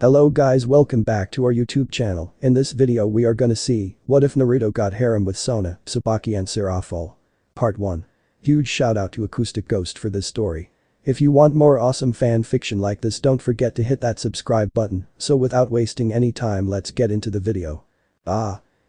Hello guys, welcome back to our YouTube channel. In this video we are gonna see, what if Naruto got harem with Sona, Tsubaki and SeraFall. Part 1. Huge shout out to Acoustic Ghost for this story. If you want more awesome fan fiction like this, don't forget to hit that subscribe button. So without wasting any time, let's get into the video.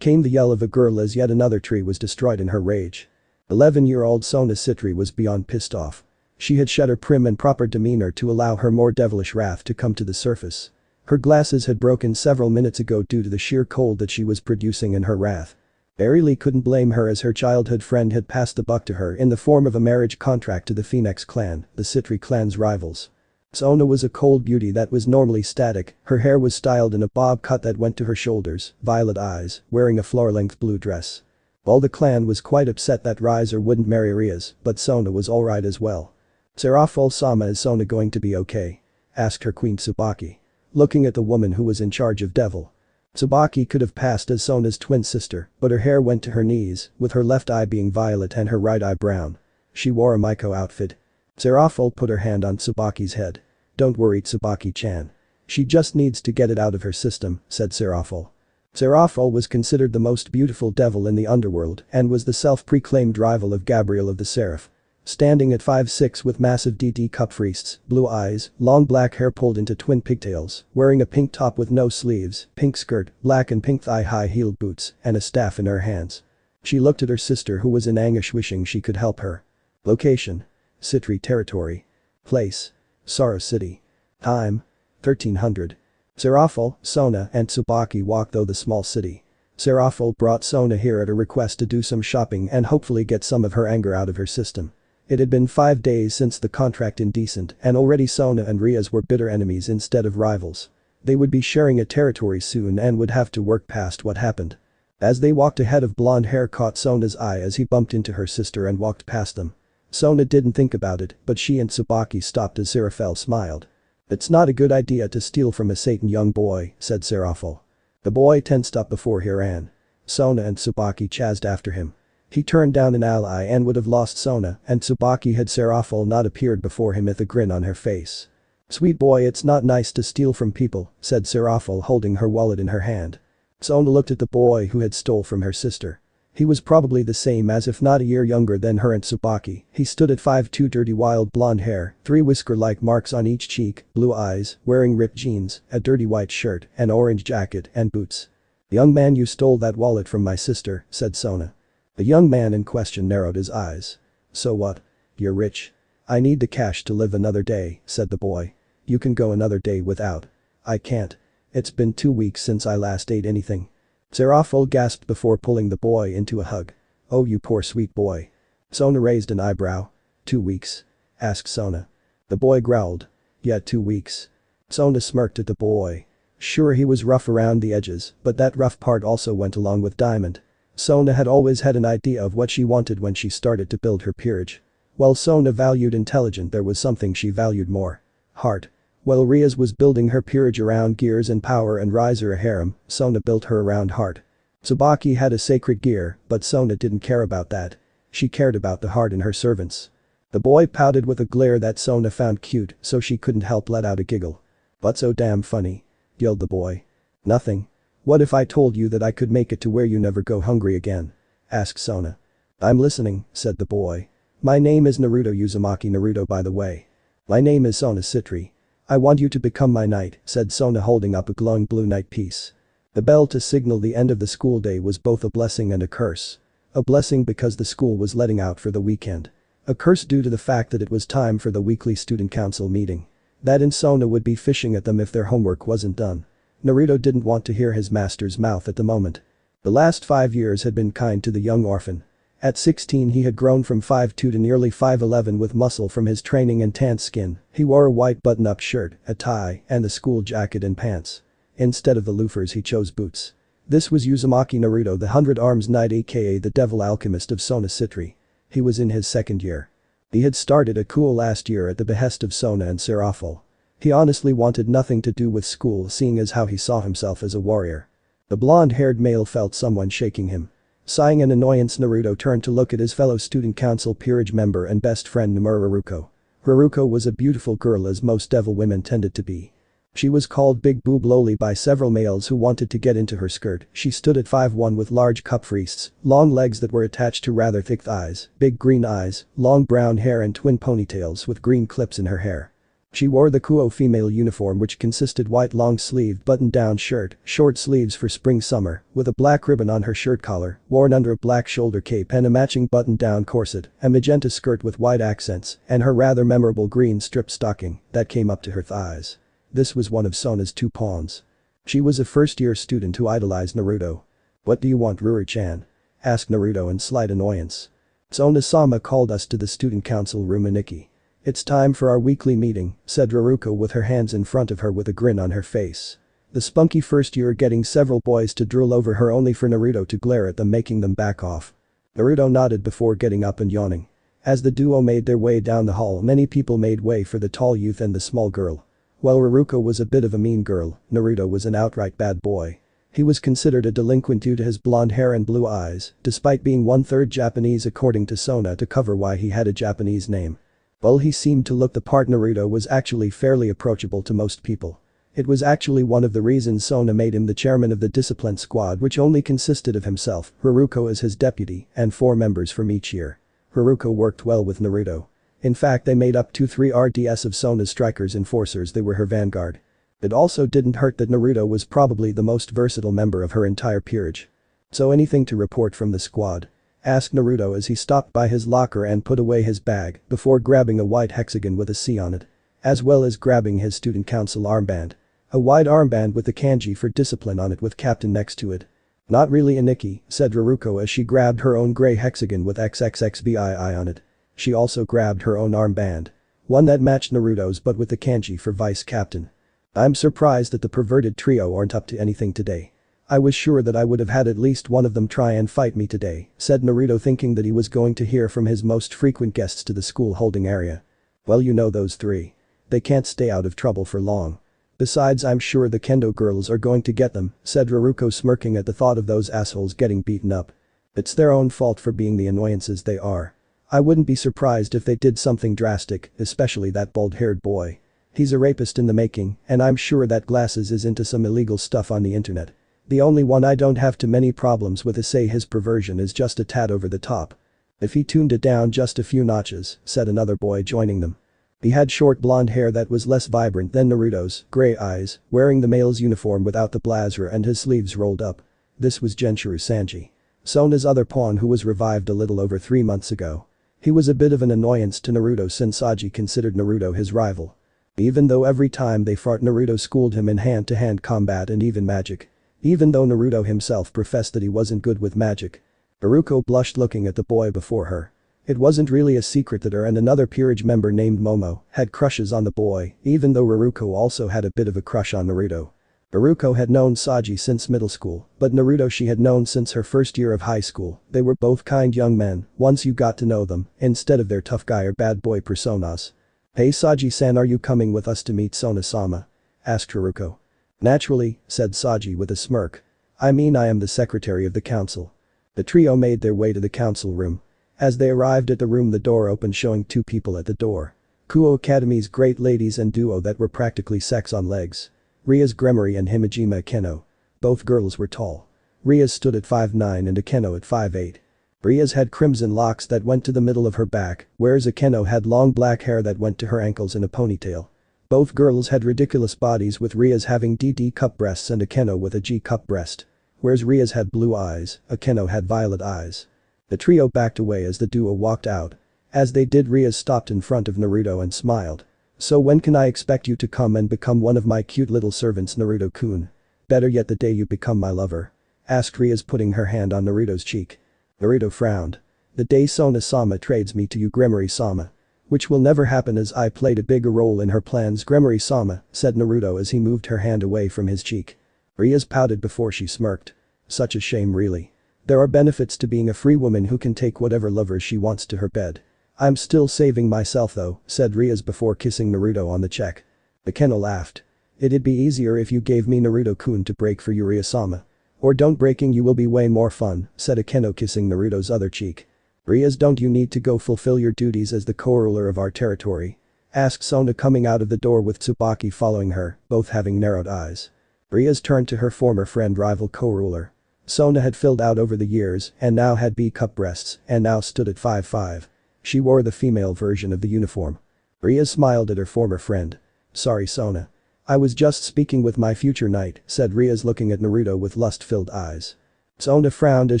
Came the yell of a girl as yet another tree was destroyed in her rage. 11-year-old Sona Sitri was beyond pissed off. She had shed her prim and proper demeanor to allow her more devilish wrath to come to the surface. Her glasses had broken several minutes ago due to the sheer cold that she was producing in her wrath. Barely couldn't blame her as her childhood friend had passed the buck to her in the form of a marriage contract to the Phoenix clan, the Sitri clan's rivals. Sona was a cold beauty that was normally static, her hair was styled in a bob cut that went to her shoulders, violet eyes, wearing a floor-length blue dress. All the clan was quite upset that Riser wouldn't marry Rias, but Sona was alright as well. SeraFall-sama, is Sona going to be okay? Asked her queen Tsubaki. Looking at the woman who was in charge of Devil. Tsubaki could have passed as Sona's twin sister, but her hair went to her knees, with her left eye being violet and her right eye brown. She wore a Maiko outfit. SeraFall put her hand on Tsubaki's head. Don't worry Tsubaki-chan. She just needs to get it out of her system, said SeraFall. SeraFall was considered the most beautiful devil in the underworld and was the self-proclaimed rival of Gabriel of the Seraph. Standing at 5'6" with massive DD cup wrists, blue eyes, long black hair pulled into twin pigtails, wearing a pink top with no sleeves, pink skirt, black and pink thigh-high-heeled boots, and a staff in her hands. She looked at her sister who was in anguish wishing she could help her. Location: Sitri territory. Place: Sara City. Time: 1300. SeraFall, Sona and Tsubaki walked through the small city. SeraFall brought Sona here at a request to do some shopping and hopefully get some of her anger out of her system. It had been 5 days since the contract indecent and already Sona and Rias were bitter enemies instead of rivals. They would be sharing a territory soon and would have to work past what happened. As they walked ahead, of blonde hair caught Sona's eye as he bumped into her sister and walked past them. Sona didn't think about it, but she and Tsubaki stopped as SeraFall smiled. It's not a good idea to steal from a Satan, young boy, said SeraFall. The boy tensed up before he ran. Sona and Tsubaki chased after him. He turned down an ally and would have lost Sona, and Tsubaki had SeraFall not appeared before him with a grin on her face. Sweet boy, it's not nice to steal from people, said SeraFall holding her wallet in her hand. Sona looked at the boy who had stole from her sister. He was probably the same as if not a year younger than her and Tsubaki. He stood at 5'2", dirty wild blonde hair, 3 whisker-like marks on each cheek, blue eyes, wearing ripped jeans, a dirty white shirt, an orange jacket and boots. Young man, you stole that wallet from my sister, said Sona. The young man in question narrowed his eyes. So what? You're rich. I need the cash to live another day, said the boy. You can go another day without. I can't. It's been 2 weeks since I last ate anything. SeraFall gasped before pulling the boy into a hug. Oh, you poor sweet boy. Sona raised an eyebrow. 2 weeks? Asked Sona. The boy growled. Yeah, 2 weeks. Sona smirked at the boy. Sure, he was rough around the edges, but that rough part also went along with Diamond. Sona had always had an idea of what she wanted when she started to build her peerage. While Sona valued intelligence, there was something she valued more. Heart. While Rias was building her peerage around gears and power and Riser a harem, Sona built her around heart. Tsubaki had a sacred gear, but Sona didn't care about that. She cared about the heart in her servants. The boy pouted with a glare that Sona found cute, so she couldn't help let out a giggle. What's so damn funny? Yelled the boy. Nothing. What if I told you that I could make it to where you never go hungry again? Asked Sona. I'm listening, said the boy. My name is Naruto Uzumaki Naruto, by the way. My name is Sona Sitri. I want you to become my knight, said Sona holding up a glowing blue knight piece. The bell to signal the end of the school day was both a blessing and a curse. A blessing because the school was letting out for the weekend. A curse due to the fact that it was time for the weekly student council meeting. That and Sona would be fishing at them if their homework wasn't done. Naruto didn't want to hear his master's mouth at the moment. The last 5 years had been kind to the young orphan. At 16 he had grown from 5'2" to nearly 5'11" with muscle from his training and tanned skin. He wore a white button-up shirt, a tie, and the school jacket and pants. Instead of the loafers he chose boots. This was Uzumaki Naruto, the 100 Arms Knight, aka the Devil Alchemist of Sona Sitri. He was in his 2nd year. He had started a Kuoh last year at the behest of Sona and SeraFall. He honestly wanted nothing to do with school, seeing as how he saw himself as a warrior. The blonde-haired male felt someone shaking him. Sighing in annoyance, Naruto turned to look at his fellow student council peerage member and best friend Nomura Haruko. Haruko was a beautiful girl, as most devil women tended to be. She was called Big Boob Loli by several males who wanted to get into her skirt. She stood at 5'1" with large cup wrists, long legs that were attached to rather thick thighs, big green eyes, long brown hair and twin ponytails with green clips in her hair. She wore the Kuoh female uniform, which consisted white long-sleeved button-down shirt, short sleeves for spring-summer, with a black ribbon on her shirt collar, worn under a black shoulder cape and a matching button-down corset, a magenta skirt with white accents, and her rather memorable green strip stocking that came up to her thighs. This was one of Sona's two pawns. She was a first-year student who idolized Naruto. "What do you want, Ruru-chan?" asked Naruto in slight annoyance. "Sona-sama called us to the student council room, Aniki. It's time for our weekly meeting," said Raruko with her hands in front of her with a grin on her face. The spunky first year getting several boys to drool over her only for Naruto to glare at them, making them back off. Naruto nodded before getting up and yawning. As the duo made their way down the hall, many people made way for the tall youth and the small girl. While Raruko was a bit of a mean girl, Naruto was an outright bad boy. He was considered a delinquent due to his blonde hair and blue eyes, despite being 1/3 Japanese according to Sona to cover why he had a Japanese name. While he seemed to look the part, Naruto was actually fairly approachable to most people. It was actually one of the reasons Sona made him the chairman of the discipline squad, which only consisted of himself, Haruko as his deputy, and 4 members from each year. Haruko worked well with Naruto. In fact, they made up 2-3 RDS of Sona's strikers enforcers. They were her vanguard. It also didn't hurt that Naruto was probably the most versatile member of her entire peerage. "So anything to report from the squad?" asked Naruto as he stopped by his locker and put away his bag before grabbing a white hexagon with a C on it. As well as grabbing his student council armband. A white armband with the kanji for discipline on it with captain next to it. "Not really, Aniki," said Raruko as she grabbed her own grey hexagon with XXXBII on it. She also grabbed her own armband. One that matched Naruto's but with the kanji for vice captain. "I'm surprised that the perverted trio aren't up to anything today. I was sure that I would have had at least one of them try and fight me today," said Naruto, thinking that he was going to hear from his most frequent guests to the school holding area. "Well, you know those 3. They can't stay out of trouble for long. Besides, I'm sure the kendo girls are going to get them," said Raruko, smirking at the thought of those assholes getting beaten up. "It's their own fault for being the annoyances they are. I wouldn't be surprised if they did something drastic, especially that bald-haired boy. He's a rapist in the making, and I'm sure that Glasses is into some illegal stuff on the internet. The only one I don't have too many problems with is say his perversion is just a tad over the top. If he tuned it down just a few notches," said another boy joining them. He had short blonde hair that was less vibrant than Naruto's, grey eyes, wearing the male's uniform without the blazer and his sleeves rolled up. This was Genshiro Sanji. Sona's other pawn, who was revived a little over 3 months ago. He was a bit of an annoyance to Naruto since Saji considered Naruto his rival. Even though every time they fought Naruto schooled him in hand-to-hand combat and even magic. Even though Naruto himself professed that he wasn't good with magic. Haruko blushed looking at the boy before her. It wasn't really a secret that her and another peerage member named Momo had crushes on the boy, even though Haruko also had a bit of a crush on Naruto. Haruko had known Saji since middle school, but Naruto she had known since her first year of high school. They were both kind young men once you got to know them, instead of their tough guy or bad boy personas. "Hey Saji-san, are you coming with us to meet Sona-sama?" asked Haruko. "Naturally," said Saji with a smirk. "I mean, I am the secretary of the council." The trio made their way to the council room. As they arrived at the room, the door opened, showing 2 people at the door. Kuoh Academy's great ladies and duo that were practically sex on legs. Ria's Gremory and Himejima Akeno. Both girls were tall. Ria stood at 5'9" and Akeno at 5'8". Ria's had crimson locks that went to the middle of her back, whereas Akeno had long black hair that went to her ankles in a ponytail. Both girls had ridiculous bodies, with Ria's having DD cup breasts and Akeno with a G cup breast. Whereas Ria's had blue eyes, Akeno had violet eyes. The trio backed away as the duo walked out. As they did, Ria stopped in front of Naruto and smiled. "So when can I expect you to come and become one of my cute little servants, Naruto-kun? Better yet, the day you become my lover?" asked Ria's, putting her hand on Naruto's cheek. Naruto frowned. "The day Sona-sama trades me to you, Gremory-sama. Which will never happen, as I played a bigger role in her plans, Gremory-sama," said Naruto as he moved her hand away from his cheek. Ria's pouted before she smirked. "Such a shame, really. There are benefits to being a free woman who can take whatever lovers she wants to her bed. I'm still saving myself though," said Ria's before kissing Naruto on the cheek. Akeno laughed. "It'd be easier if you gave me Naruto-kun to break for you, Ria-sama. Or don't, breaking you will be way more fun," said Akeno, kissing Naruto's other cheek. "Ria's, don't you need to go fulfill your duties as the co-ruler of our territory?" asked Sona coming out of the door with Tsubaki following her, both having narrowed eyes. Rias turned to her former friend rival co-ruler. Sona had filled out over the years and now had B-cup breasts and now stood at 5'5". She wore the female version of the uniform. Rias smiled at her former friend. "Sorry Sona. I was just speaking with my future knight," said Rias looking at Naruto with lust-filled eyes. Sona frowned as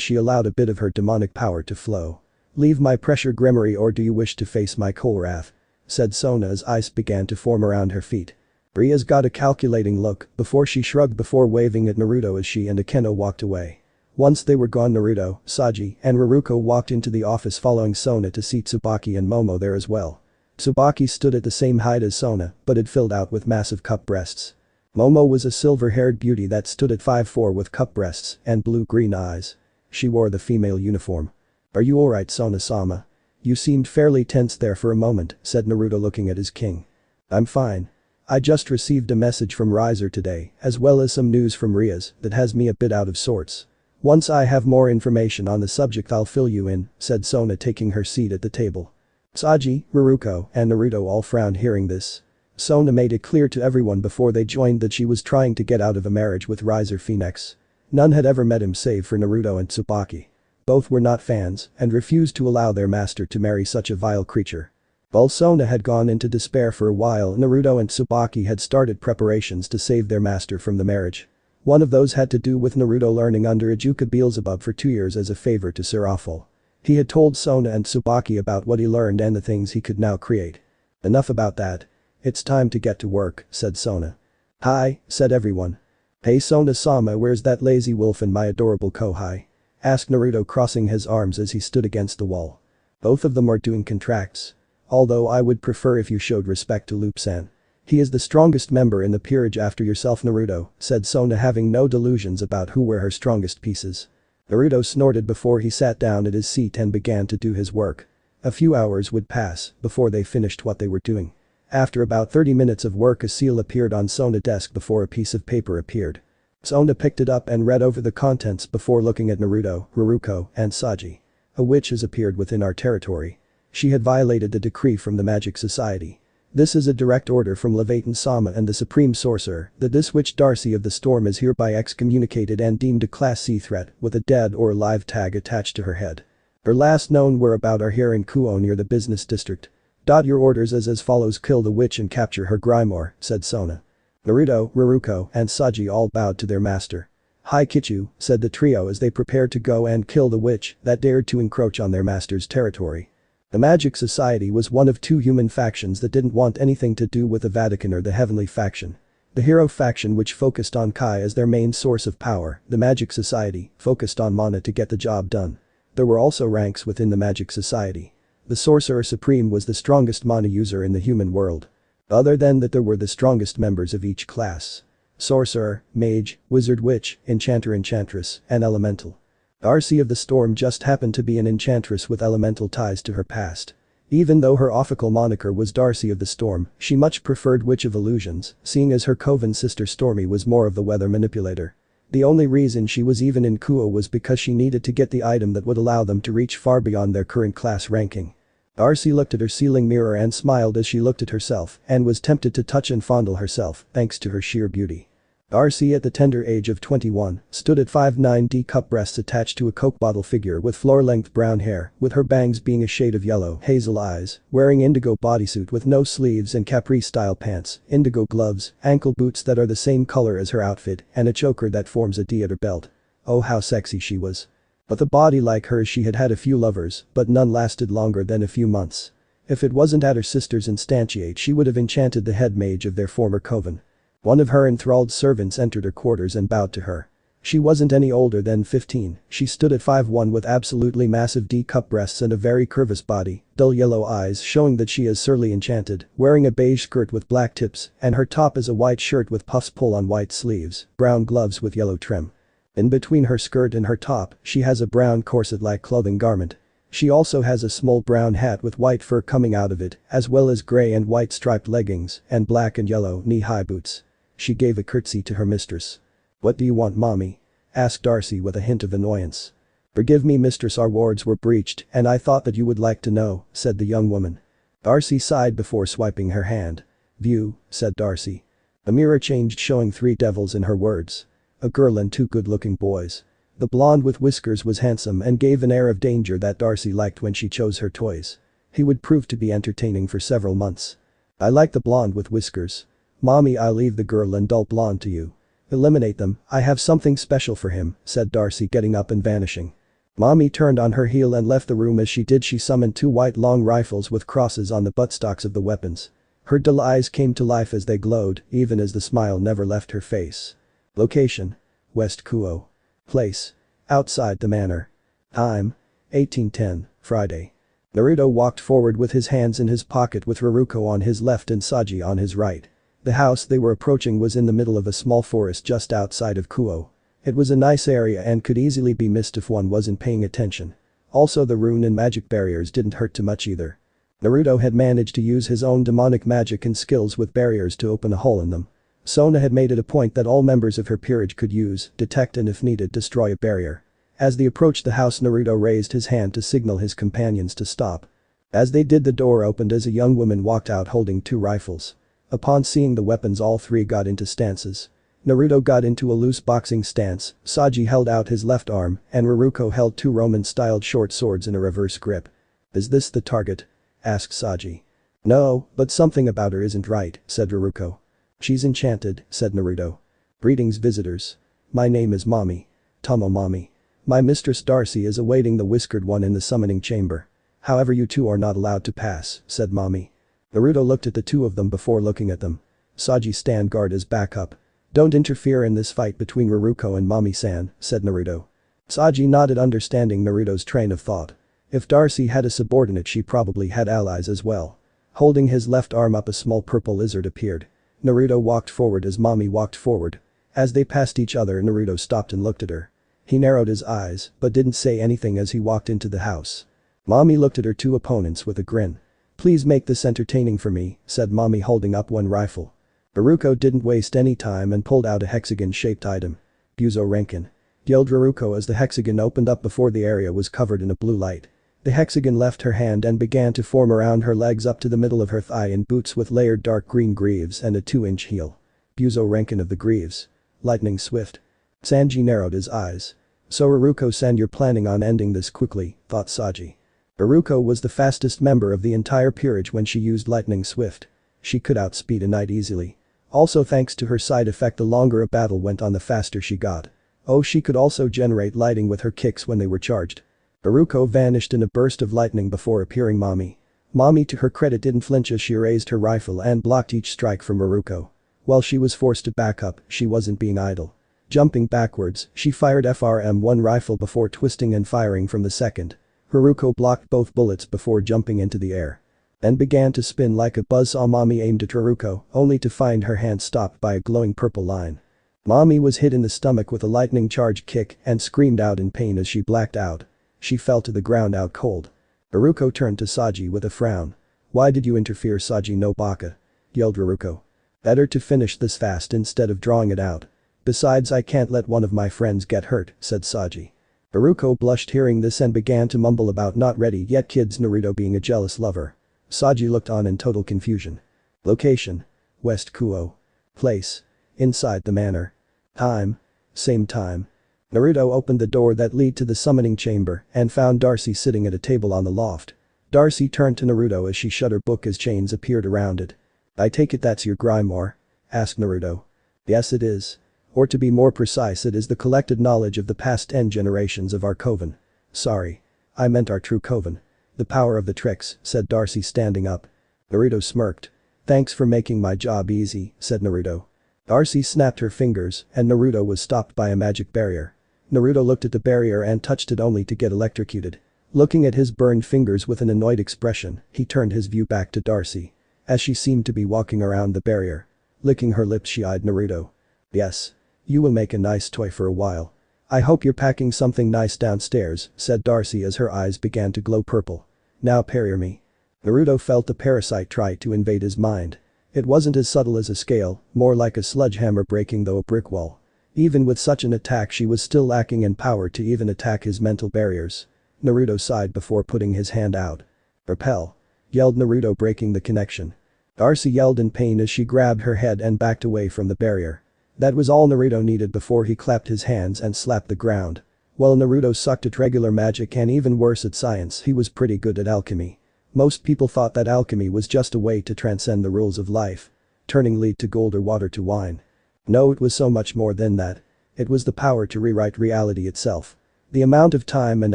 she allowed a bit of her demonic power to flow. "Leave my pressure Grimory or do you wish to face my cold wrath?" said Sona as ice began to form around her feet. Rias got a calculating look before she shrugged before waving at Naruto as she and Akeno walked away. Once they were gone Naruto, Saji, and Ruruko walked into the office following Sona to see Tsubaki and Momo there as well. Tsubaki stood at the same height as Sona but had filled out with massive cup breasts. Momo was a silver-haired beauty that stood at 5'4" with cup breasts and blue-green eyes. She wore the female uniform. "Are you alright Sona-sama? You seemed fairly tense there for a moment," said Naruto looking at his king. "I'm fine. I just received a message from Riser today as well as some news from Rias that has me a bit out of sorts. Once I have more information on the subject I'll fill you in," said Sona taking her seat at the table. Saji, Ruruko, and Naruto all frowned hearing this. Sona made it clear to everyone before they joined that she was trying to get out of a marriage with Riser Phenex. None had ever met him save for Naruto and Tsubaki. Both were not fans and refused to allow their master to marry such a vile creature. While Sona had gone into despair for a while, Naruto and Tsubaki had started preparations to save their master from the marriage. One of those had to do with Naruto learning under Ajuka Beelzebub for 2 years as a favor to SeraFall. He had told Sona and Tsubaki about what he learned and the things he could now create. "Enough about that. It's time to get to work," said Sona. "Hi," said everyone. "Hey Sona-sama, where's that lazy wolf and my adorable Kohai?" asked Naruto crossing his arms as he stood against the wall. "Both of them are doing contracts. Although I would prefer if you showed respect to Loop-san. He is the strongest member in the peerage after yourself Naruto," said Sona having no delusions about who were her strongest pieces. Naruto snorted before he sat down at his seat and began to do his work. A few hours would pass before they finished what they were doing. After about 30 minutes of work a seal appeared on Sona's desk before a piece of paper appeared. Sona picked it up and read over the contents before looking at Naruto, Ruruko, and Saji. "A witch has appeared within our territory. She had violated the decree from the Magic Society. This is a direct order from Leviathan-sama and the Supreme Sorcerer that this witch Darcy of the Storm is hereby excommunicated and deemed a Class C threat with a dead or alive tag attached to her head. Her last known whereabouts are here in Kuoh near the business district. Your orders is as follows: kill the witch and capture her grimoire," said Sona. Naruto, Ruruko, and Saji all bowed to their master. "Hi Kichu," said the trio as they prepared to go and kill the witch that dared to encroach on their master's territory. The Magic Society was one of 2 human factions that didn't want anything to do with the Vatican or the Heavenly faction. The Hero faction, which focused on Kai as their main source of power, the Magic Society focused on mana to get the job done. There were also ranks within the Magic Society. The Sorcerer Supreme was the strongest mana user in the human world. Other than that, there were the strongest members of each class: Sorcerer, Mage, Wizard, Witch, Enchanter, Enchantress, and Elemental. Darcy of the Storm just happened to be an enchantress with elemental ties to her past. Even though her official moniker was Darcy of the Storm, she much preferred Witch of Illusions, seeing as her coven sister Stormy was more of the weather manipulator. The only reason she was even in Kuoh was because she needed to get the item that would allow them to reach far beyond their current class ranking. Darcy looked at her ceiling mirror and smiled as she looked at herself and was tempted to touch and fondle herself thanks to her sheer beauty. Darcy, at the tender age of 21, stood at 5'9", D-cup breasts attached to a Coke bottle figure with floor-length brown hair, with her bangs being a shade of yellow, hazel eyes, wearing indigo bodysuit with no sleeves and capri-style pants, indigo gloves, ankle boots that are the same color as her outfit, and a choker that forms a D at her belt. Oh, how sexy she was. With a body like hers she had had a few lovers, but none lasted longer than a few months. If it wasn't at her sister's instantiate, she would have enchanted the head mage of their former coven. One of her enthralled servants entered her quarters and bowed to her. She wasn't any older than 15, she stood at 5'1" with absolutely massive D-cup breasts and a very curvous body, dull yellow eyes showing that she is surely enchanted, wearing a beige skirt with black tips, and her top is a white shirt with puffs pull on white sleeves, brown gloves with yellow trim. In between her skirt and her top, she has a brown corset-like clothing garment. She also has a small brown hat with white fur coming out of it, as well as grey and white striped leggings, and black and yellow knee-high boots. She gave a curtsy to her mistress. "What do you want, mommy?" asked Darcy with a hint of annoyance. "Forgive me mistress, our wards were breached and I thought that you would like to know," said the young woman. Darcy sighed before swiping her hand. "View," said Darcy. The mirror changed, showing 3 devils in her words. A girl and 2 good-looking boys. The blonde with whiskers was handsome and gave an air of danger that Darcy liked when she chose her toys. He would prove to be entertaining for several months. "I like the blonde with whiskers. Mommy, I'll leave the girl and dull blonde to you. Eliminate them, I have something special for him," said Darcy, getting up and vanishing. Mommy turned on her heel and left the room. As she did, she summoned 2 white long rifles with crosses on the buttstocks of the weapons. Her dull eyes came to life as they glowed, even as the smile never left her face. Location: West Kuoh. Place: outside the manor. Time: 1810, Friday. Naruto walked forward with his hands in his pocket with Haruko on his left and Saji on his right. The house they were approaching was in the middle of a small forest just outside of Kuoh. It was a nice area and could easily be missed if one wasn't paying attention. Also, the rune and magic barriers didn't hurt too much either. Naruto had managed to use his own demonic magic and skills with barriers to open a hole in them. Sona had made it a point that all members of her peerage could use, detect and if needed destroy a barrier. As they approached the house, Naruto raised his hand to signal his companions to stop. As they did, the door opened as a young woman walked out holding 2 rifles. Upon seeing the weapons, all 3 got into stances. Naruto got into a loose boxing stance, Saji held out his left arm, and Haruko held 2 Roman-styled short swords in a reverse grip. "Is this the target?" asked Saji. "No, but something about her isn't right," said Haruko. "She's enchanted," said Naruto. "Greetings, visitors. My name is Mommy. Tomo Mommy. My mistress Darcy is awaiting the whiskered one in the summoning chamber. However, you 2 are not allowed to pass," said Mommy. Naruto looked at the 2 of them before looking at them. "Saji, stand guard as backup. Don't interfere in this fight between Haruko and Mommy-san," said Naruto. Saji nodded, understanding Naruto's train of thought. If Darcy had a subordinate, she probably had allies as well. Holding his left arm up, a small purple lizard appeared. Naruto walked forward as Mommy walked forward. As they passed each other, Naruto stopped and looked at her. He narrowed his eyes, but didn't say anything as he walked into the house. Mommy looked at her 2 opponents with a grin. "Please make this entertaining for me," said Mommy, holding up 1 rifle. Haruko didn't waste any time and pulled out a hexagon-shaped item. "Gyuzo Renkin," yelled Haruko as the hexagon opened up before the area was covered in a blue light. The hexagon left her hand and began to form around her legs up to the middle of her thigh in boots with layered dark green greaves and a 2-inch heel. "Gyuzo Renkin of the Greaves. Lightning Swift." Sanji narrowed his eyes. "So Haruko-san, you're planning on ending this quickly," thought Saji. Haruko was the fastest member of the entire peerage when she used Lightning Swift. She could outspeed a knight easily. Also, thanks to her side effect, the longer a battle went on, the faster she got. Oh, she could also generate lighting with her kicks when they were charged. Haruko vanished in a burst of lightning before appearing Mommy. Mommy, to her credit, didn't flinch as she raised her rifle and blocked each strike from Haruko. While she was forced to back up, she wasn't being idle. Jumping backwards, she fired FRM1 rifle before twisting and firing from the second. Haruko blocked both bullets before jumping into the air. Then began to spin like a buzzsaw. Mommy aimed at Haruko, only to find her hand stopped by a glowing purple line. Mommy was hit in the stomach with a lightning charge kick and screamed out in pain as she blacked out. She fell to the ground out cold. Haruko turned to Saji with a frown. "Why did you interfere, Saji no Baka?" yelled Haruko. "Better to finish this fast instead of drawing it out. Besides, I can't let one of my friends get hurt," said Saji. Haruko blushed hearing this and began to mumble about not ready yet kids, Naruto being a jealous lover. Saji looked on in total confusion. Location: West Kuoh. Place: inside the manor. Time: same time. Naruto opened the door that led to the summoning chamber and found Darcy sitting at a table on the loft. Darcy turned to Naruto as she shut her book as chains appeared around it. "I take it that's your grimoire?" asked Naruto. "Yes, it is. Or to be more precise, it is the collected knowledge of the past 10 generations of our coven. Sorry. I meant our true coven. The power of the tricks," said Darcy, standing up. Naruto smirked. "Thanks for making my job easy," said Naruto. Darcy snapped her fingers and Naruto was stopped by a magic barrier. Naruto looked at the barrier and touched it only to get electrocuted. Looking at his burned fingers with an annoyed expression, he turned his view back to Darcy. As she seemed to be walking around the barrier. Licking her lips, she eyed Naruto. "Yes. You will make a nice toy for a while. I hope you're packing something nice downstairs," said Darcy as her eyes began to glow purple. "Now parry me." Naruto felt the parasite try to invade his mind. It wasn't as subtle as a scale, more like a sledgehammer breaking through a brick wall. Even with such an attack, she was still lacking in power to even attack his mental barriers. Naruto sighed before putting his hand out. "Repel." yelled Naruto, breaking the connection. Darcy yelled in pain as she grabbed her head and backed away from the barrier. That was all Naruto needed before he clapped his hands and slapped the ground. While Naruto sucked at regular magic and even worse at science, he was pretty good at alchemy. Most people thought that alchemy was just a way to transcend the rules of life. Turning lead to gold or water to wine. No, it was so much more than that. It was the power to rewrite reality itself. The amount of time and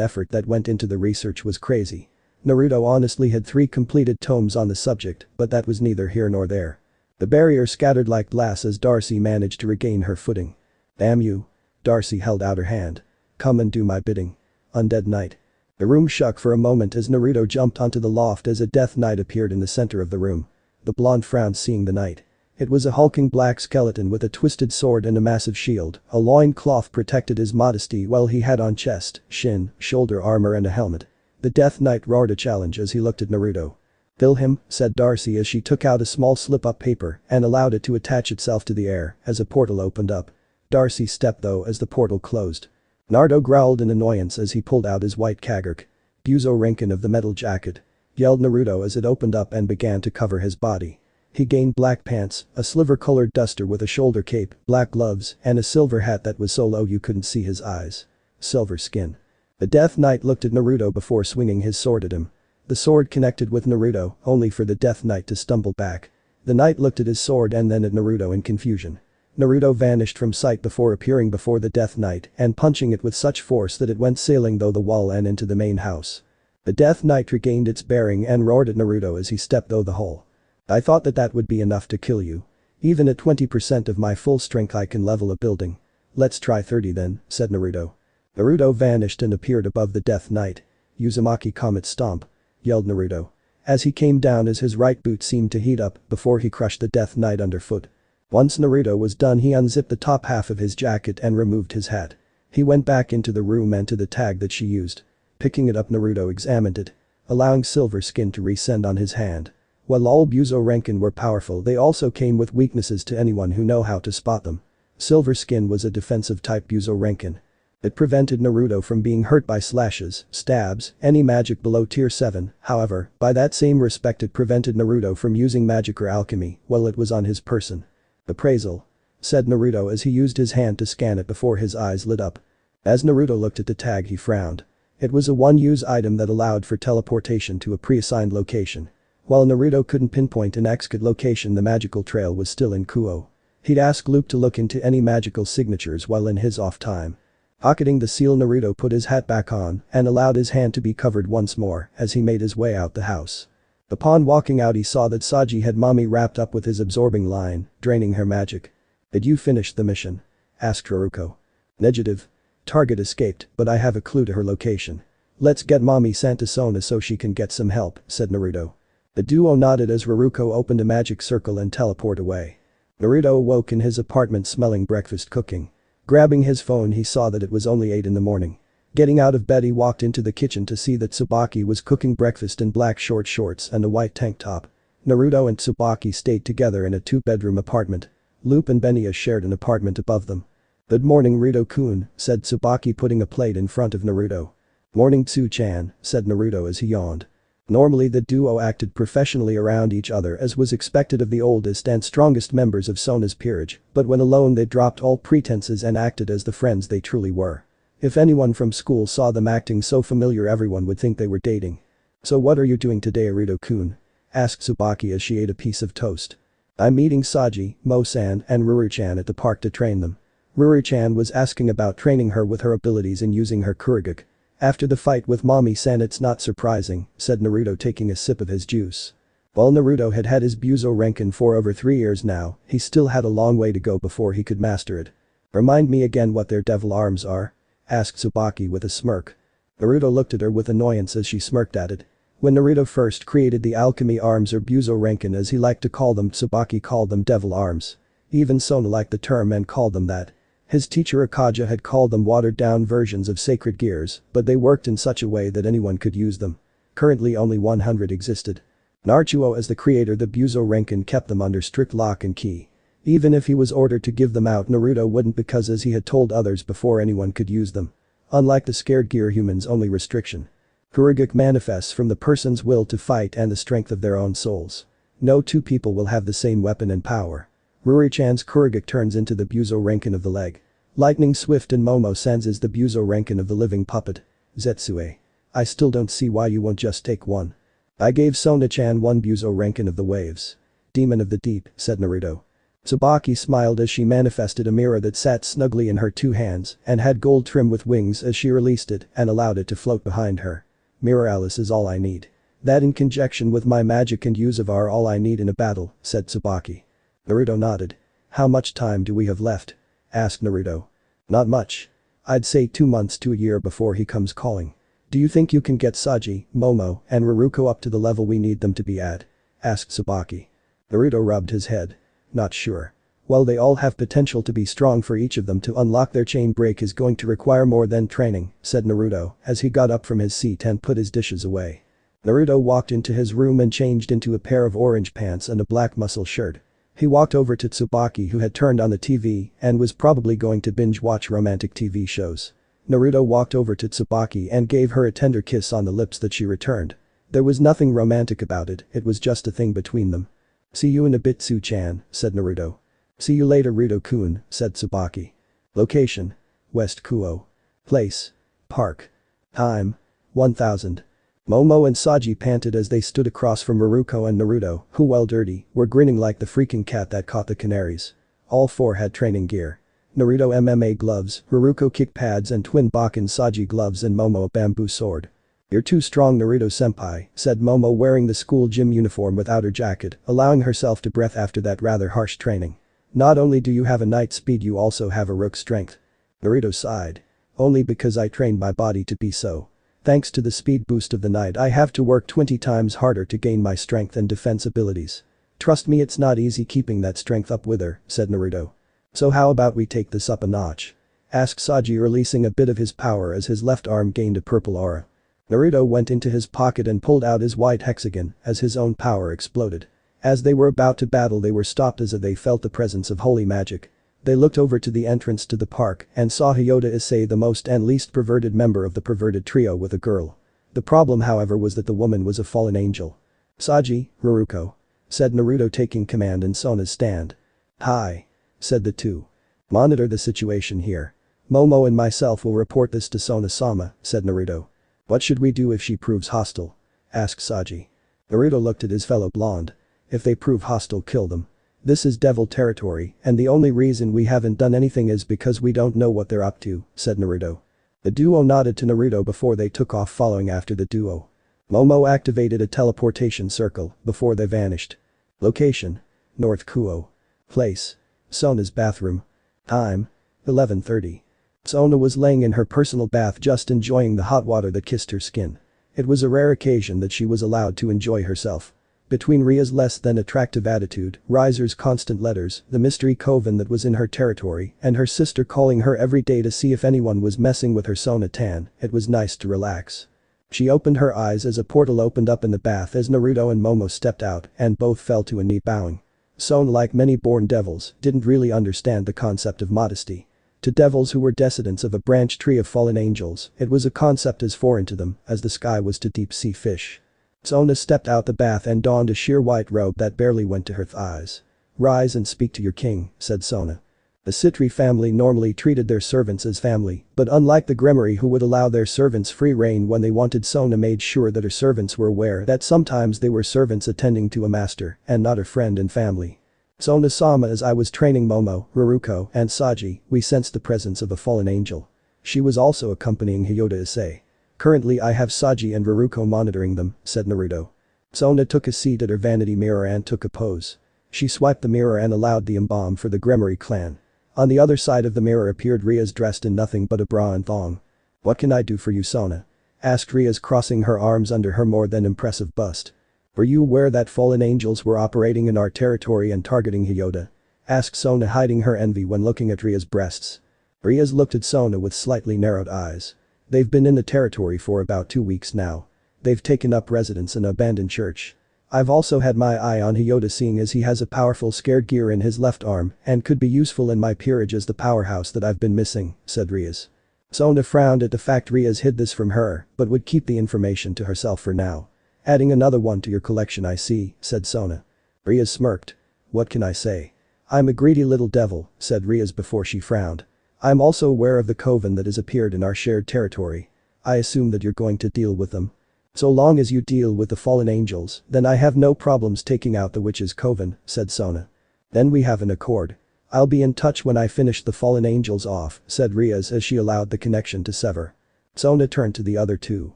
effort that went into the research was crazy. Naruto honestly had 3 completed tomes on the subject, but that was neither here nor there. The barrier scattered like glass as Darcy managed to regain her footing. Damn you. Darcy held out her hand. Come and do my bidding. Undead Knight. The room shook for a moment as Naruto jumped onto the loft as a Death Knight appeared in the center of the room. The blonde frowned seeing the knight. It was a hulking black skeleton with a twisted sword and a massive shield. A loin cloth protected his modesty while he had on chest, shin, shoulder armor and a helmet. The Death Knight roared a challenge as he looked at Naruto. Kill him, said Darcy as she took out a small slip-up paper and allowed it to attach itself to the air as a portal opened up. Darcy stepped though as the portal closed. Naruto growled in annoyance as he pulled out his white kagurk. Buzo Renkin of the metal jacket. Yelled Naruto as it opened up and began to cover his body. He gained black pants, a silver-colored duster with a shoulder cape, black gloves, and a silver hat that was so low you couldn't see his eyes. Silver skin. The Death Knight looked at Naruto before swinging his sword at him. The sword connected with Naruto, only for the Death Knight to stumble back. The knight looked at his sword and then at Naruto in confusion. Naruto vanished from sight before appearing before the Death Knight and punching it with such force that it went sailing through the wall and into the main house. The Death Knight regained its bearing and roared at Naruto as he stepped through the hole. I thought that would be enough to kill you. Even at 20% of my full strength I can level a building. Let's try 30 then, said Naruto. Naruto vanished and appeared above the Death Knight. Uzumaki Comet Stomp, yelled Naruto. As he came down as his right boot seemed to heat up before he crushed the Death Knight underfoot. Once Naruto was done he unzipped the top half of his jacket and removed his hat. He went back into the room and to the tag that she used. Picking it up Naruto examined it. Allowing silver skin to resend on his hand. While all Buzo Renkin were powerful they also came with weaknesses to anyone who know how to spot them. Silver skin was a defensive type Buzo Renkin. It prevented Naruto from being hurt by slashes, stabs, any magic below tier 7, however, by that same respect it prevented Naruto from using magic or alchemy while it was on his person. Appraisal. Said Naruto as he used his hand to scan it before his eyes lit up. As Naruto looked at the tag he frowned. It was a one-use item that allowed for teleportation to a pre-assigned location. While Naruto couldn't pinpoint an exit location the magical trail was still in Kuoh. He'd ask Luke to look into any magical signatures while in his off time. Pocketing the seal Naruto put his hat back on and allowed his hand to be covered once more as he made his way out the house. Upon walking out he saw that Saji had mommy wrapped up with his absorbing line, draining her magic. Did you finish the mission? Asked Haruko. Negative. Target escaped, but I have a clue to her location. Let's get mommy sent to Sona so she can get some help, said Naruto. The duo nodded as Haruko opened a magic circle and teleported away. Naruto awoke in his apartment smelling breakfast cooking. Grabbing his phone he saw that it was only 8 in the morning. Getting out of bed he walked into the kitchen to see that Tsubaki was cooking breakfast in black short shorts and a white tank top. Naruto and Tsubaki stayed together in a 2-bedroom apartment. Loop and Benya shared an apartment above them. Good morning Naruto-kun, said Tsubaki putting a plate in front of Naruto. Morning Tsu-chan, said Naruto as he yawned. Normally the duo acted professionally around each other as was expected of the oldest and strongest members of Sona's peerage, but when alone they dropped all pretenses and acted as the friends they truly were. If anyone from school saw them acting so familiar everyone would think they were dating. So what are you doing today Naruto-kun? Asked Tsubaki as she ate a piece of toast. I'm meeting Saji, Mo-san and Ruru-chan at the park to train them. Ruru-chan was asking about training her with her abilities and using her kuriguk. After the fight with mommy-san it's not surprising, said Naruto taking a sip of his juice. While Naruto had had his Buzo Renkin for over 3 years now, he still had a long way to go before he could master it. Remind me again what their devil arms are? Asked Tsubaki with a smirk. Naruto looked at her with annoyance as she smirked at it. When Naruto first created the alchemy arms or Buzo Renkin as he liked to call them Tsubaki called them devil arms. Even Sona liked the term and called them that. His teacher Akaja had called them watered-down versions of sacred gears, but they worked in such a way that anyone could use them. Currently only 100 existed. Naruto as the creator the Buzo Renkin kept them under strict lock and key. Even if he was ordered to give them out Naruto wouldn't because as he had told others before anyone could use them. Unlike the scared gear humans only restriction. Kurogane manifests from the person's will to fight and the strength of their own souls. No two people will have the same weapon and power. Ruri-chan's Kurogane turns into the Buzo Renkin of the leg. Lightning Swift and Momo-sen's is the Buzo Renkin of the living puppet. Zetsue. I still don't see why you won't just take one. I gave Sona-chan one Buzo Renkin of the waves. Demon of the deep, said Naruto. Tsubaki smiled as she manifested a mirror that sat snugly in her two hands and had gold trim with wings as she released it and allowed it to float behind her. Mirror Alice is all I need. That in conjunction with my magic and use of are all I need in a battle, said Tsubaki. Naruto nodded. How much time do we have left? Asked Naruto. Not much. I'd say 2 months to a year before he comes calling. Do you think you can get Saji, Momo, and Ruruko up to the level we need them to be at? Asked Tsubaki. Naruto rubbed his head. Not sure. While they all have potential to be strong, for each of them to unlock their chain break is going to require more than training, said Naruto as he got up from his seat and put his dishes away. Naruto walked into his room and changed into a pair of orange pants and a black muscle shirt. He walked over to Tsubaki, who had turned on the TV and was probably going to binge watch romantic TV shows. Naruto walked over to Tsubaki and gave her a tender kiss on the lips that she returned. There was nothing romantic about it, it was just a thing between them. See you in a bit, Tsu-chan, said Naruto. See you later, Rito-kun, said Tsubaki. Location: West Kuoh. Place: Park. Time: 1000. Momo and Saji panted as they stood across from Ruruko and Naruto, who, while dirty, were grinning like the freaking cat that caught the canaries. All four had training gear. Naruto MMA gloves, Ruruko kick pads and twin Bakken Saji gloves, and Momo a bamboo sword. You're too strong, Naruto-senpai, said Momo, wearing the school gym uniform without her jacket, allowing herself to breathe after that rather harsh training. Not only do you have a knight speed, you also have a rook strength. Naruto sighed. Only because I trained my body to be so. Thanks to the speed boost of the knight, I have to work 20 times harder to gain my strength and defense abilities. Trust me, it's not easy keeping that strength up with her, said Naruto. So how about we take this up a notch? Asked Saji, releasing a bit of his power as his left arm gained a purple aura. Naruto went into his pocket and pulled out his white hexagon as his own power exploded. As they were about to battle, they were stopped as they felt the presence of holy magic. They looked over to the entrance to the park and saw Hinata Issei, the most and least perverted member of the perverted trio, with a girl. The problem, however, was that the woman was a fallen angel. Saji, Ruruko, said Naruto, taking command in Sona's stand. Hi, said the two. Monitor the situation here. Momo and myself will report this to Sona-sama, said Naruto. What should we do if she proves hostile? Asked Saji. Naruto looked at his fellow blonde. If they prove hostile, kill them. This is devil territory, and the only reason we haven't done anything is because we don't know what they're up to, said Naruto. The duo nodded to Naruto before they took off, following after the duo. Momo activated a teleportation circle before they vanished. Location: North Kuoh. Place: Sona's bathroom. Time: 11:30. Sona was laying in her personal bath, just enjoying the hot water that kissed her skin. It was a rare occasion that she was allowed to enjoy herself. Between Ria's less than attractive attitude, Riser's constant letters, the mystery coven that was in her territory, and her sister calling her every day to see if anyone was messing with her Sona-tan, it was nice to relax. She opened her eyes as a portal opened up in the bath as Naruto and Momo stepped out and both fell to a knee, bowing. Sona, like many born devils, didn't really understand the concept of modesty. To devils who were descendants of a branch tree of fallen angels, it was a concept as foreign to them as the sky was to deep-sea fish. Sona stepped out the bath and donned a sheer white robe that barely went to her thighs. Rise and speak to your king, said Sona. The Citri family normally treated their servants as family, but unlike the Gremory, who would allow their servants free rein when they wanted, Sona made sure that her servants were aware that sometimes they were servants attending to a master and not a friend and family. Sona-sama, as I was training Momo, Ruruko, and Saji, we sensed the presence of a fallen angel. She was also accompanying Hinata Issei. Currently I have Saji and Ruruko monitoring them, said Naruto. Sona took a seat at her vanity mirror and took a pose. She swiped the mirror and allowed the embalm for the Gremory clan. On the other side of the mirror appeared Rias, dressed in nothing but a bra and thong. What can I do for you, Sona? Asked Rias, crossing her arms under her more than impressive bust. Were you aware that fallen angels were operating in our territory and targeting Hinata? Asked Sona, hiding her envy when looking at Ria's breasts. Rias looked at Sona with slightly narrowed eyes. They've been in the territory for about 2 weeks now. They've taken up residence in an abandoned church. I've also had my eye on Hinata, seeing as he has a powerful scared gear in his left arm and could be useful in my peerage as the powerhouse that I've been missing, said Rias. Sona frowned at the fact Ria's hid this from her, but would keep the information to herself for now. Adding another one to your collection I see, said Sona. Ria smirked. What can I say? I'm a greedy little devil, said Ria's before she frowned. I'm also aware of the coven that has appeared in our shared territory. I assume that you're going to deal with them. So long as you deal with the fallen angels, then I have no problems taking out the witch's coven, said Sona. Then we have an accord. I'll be in touch when I finish the fallen angels off, said Rias as she allowed the connection to sever. Sona turned to the other two.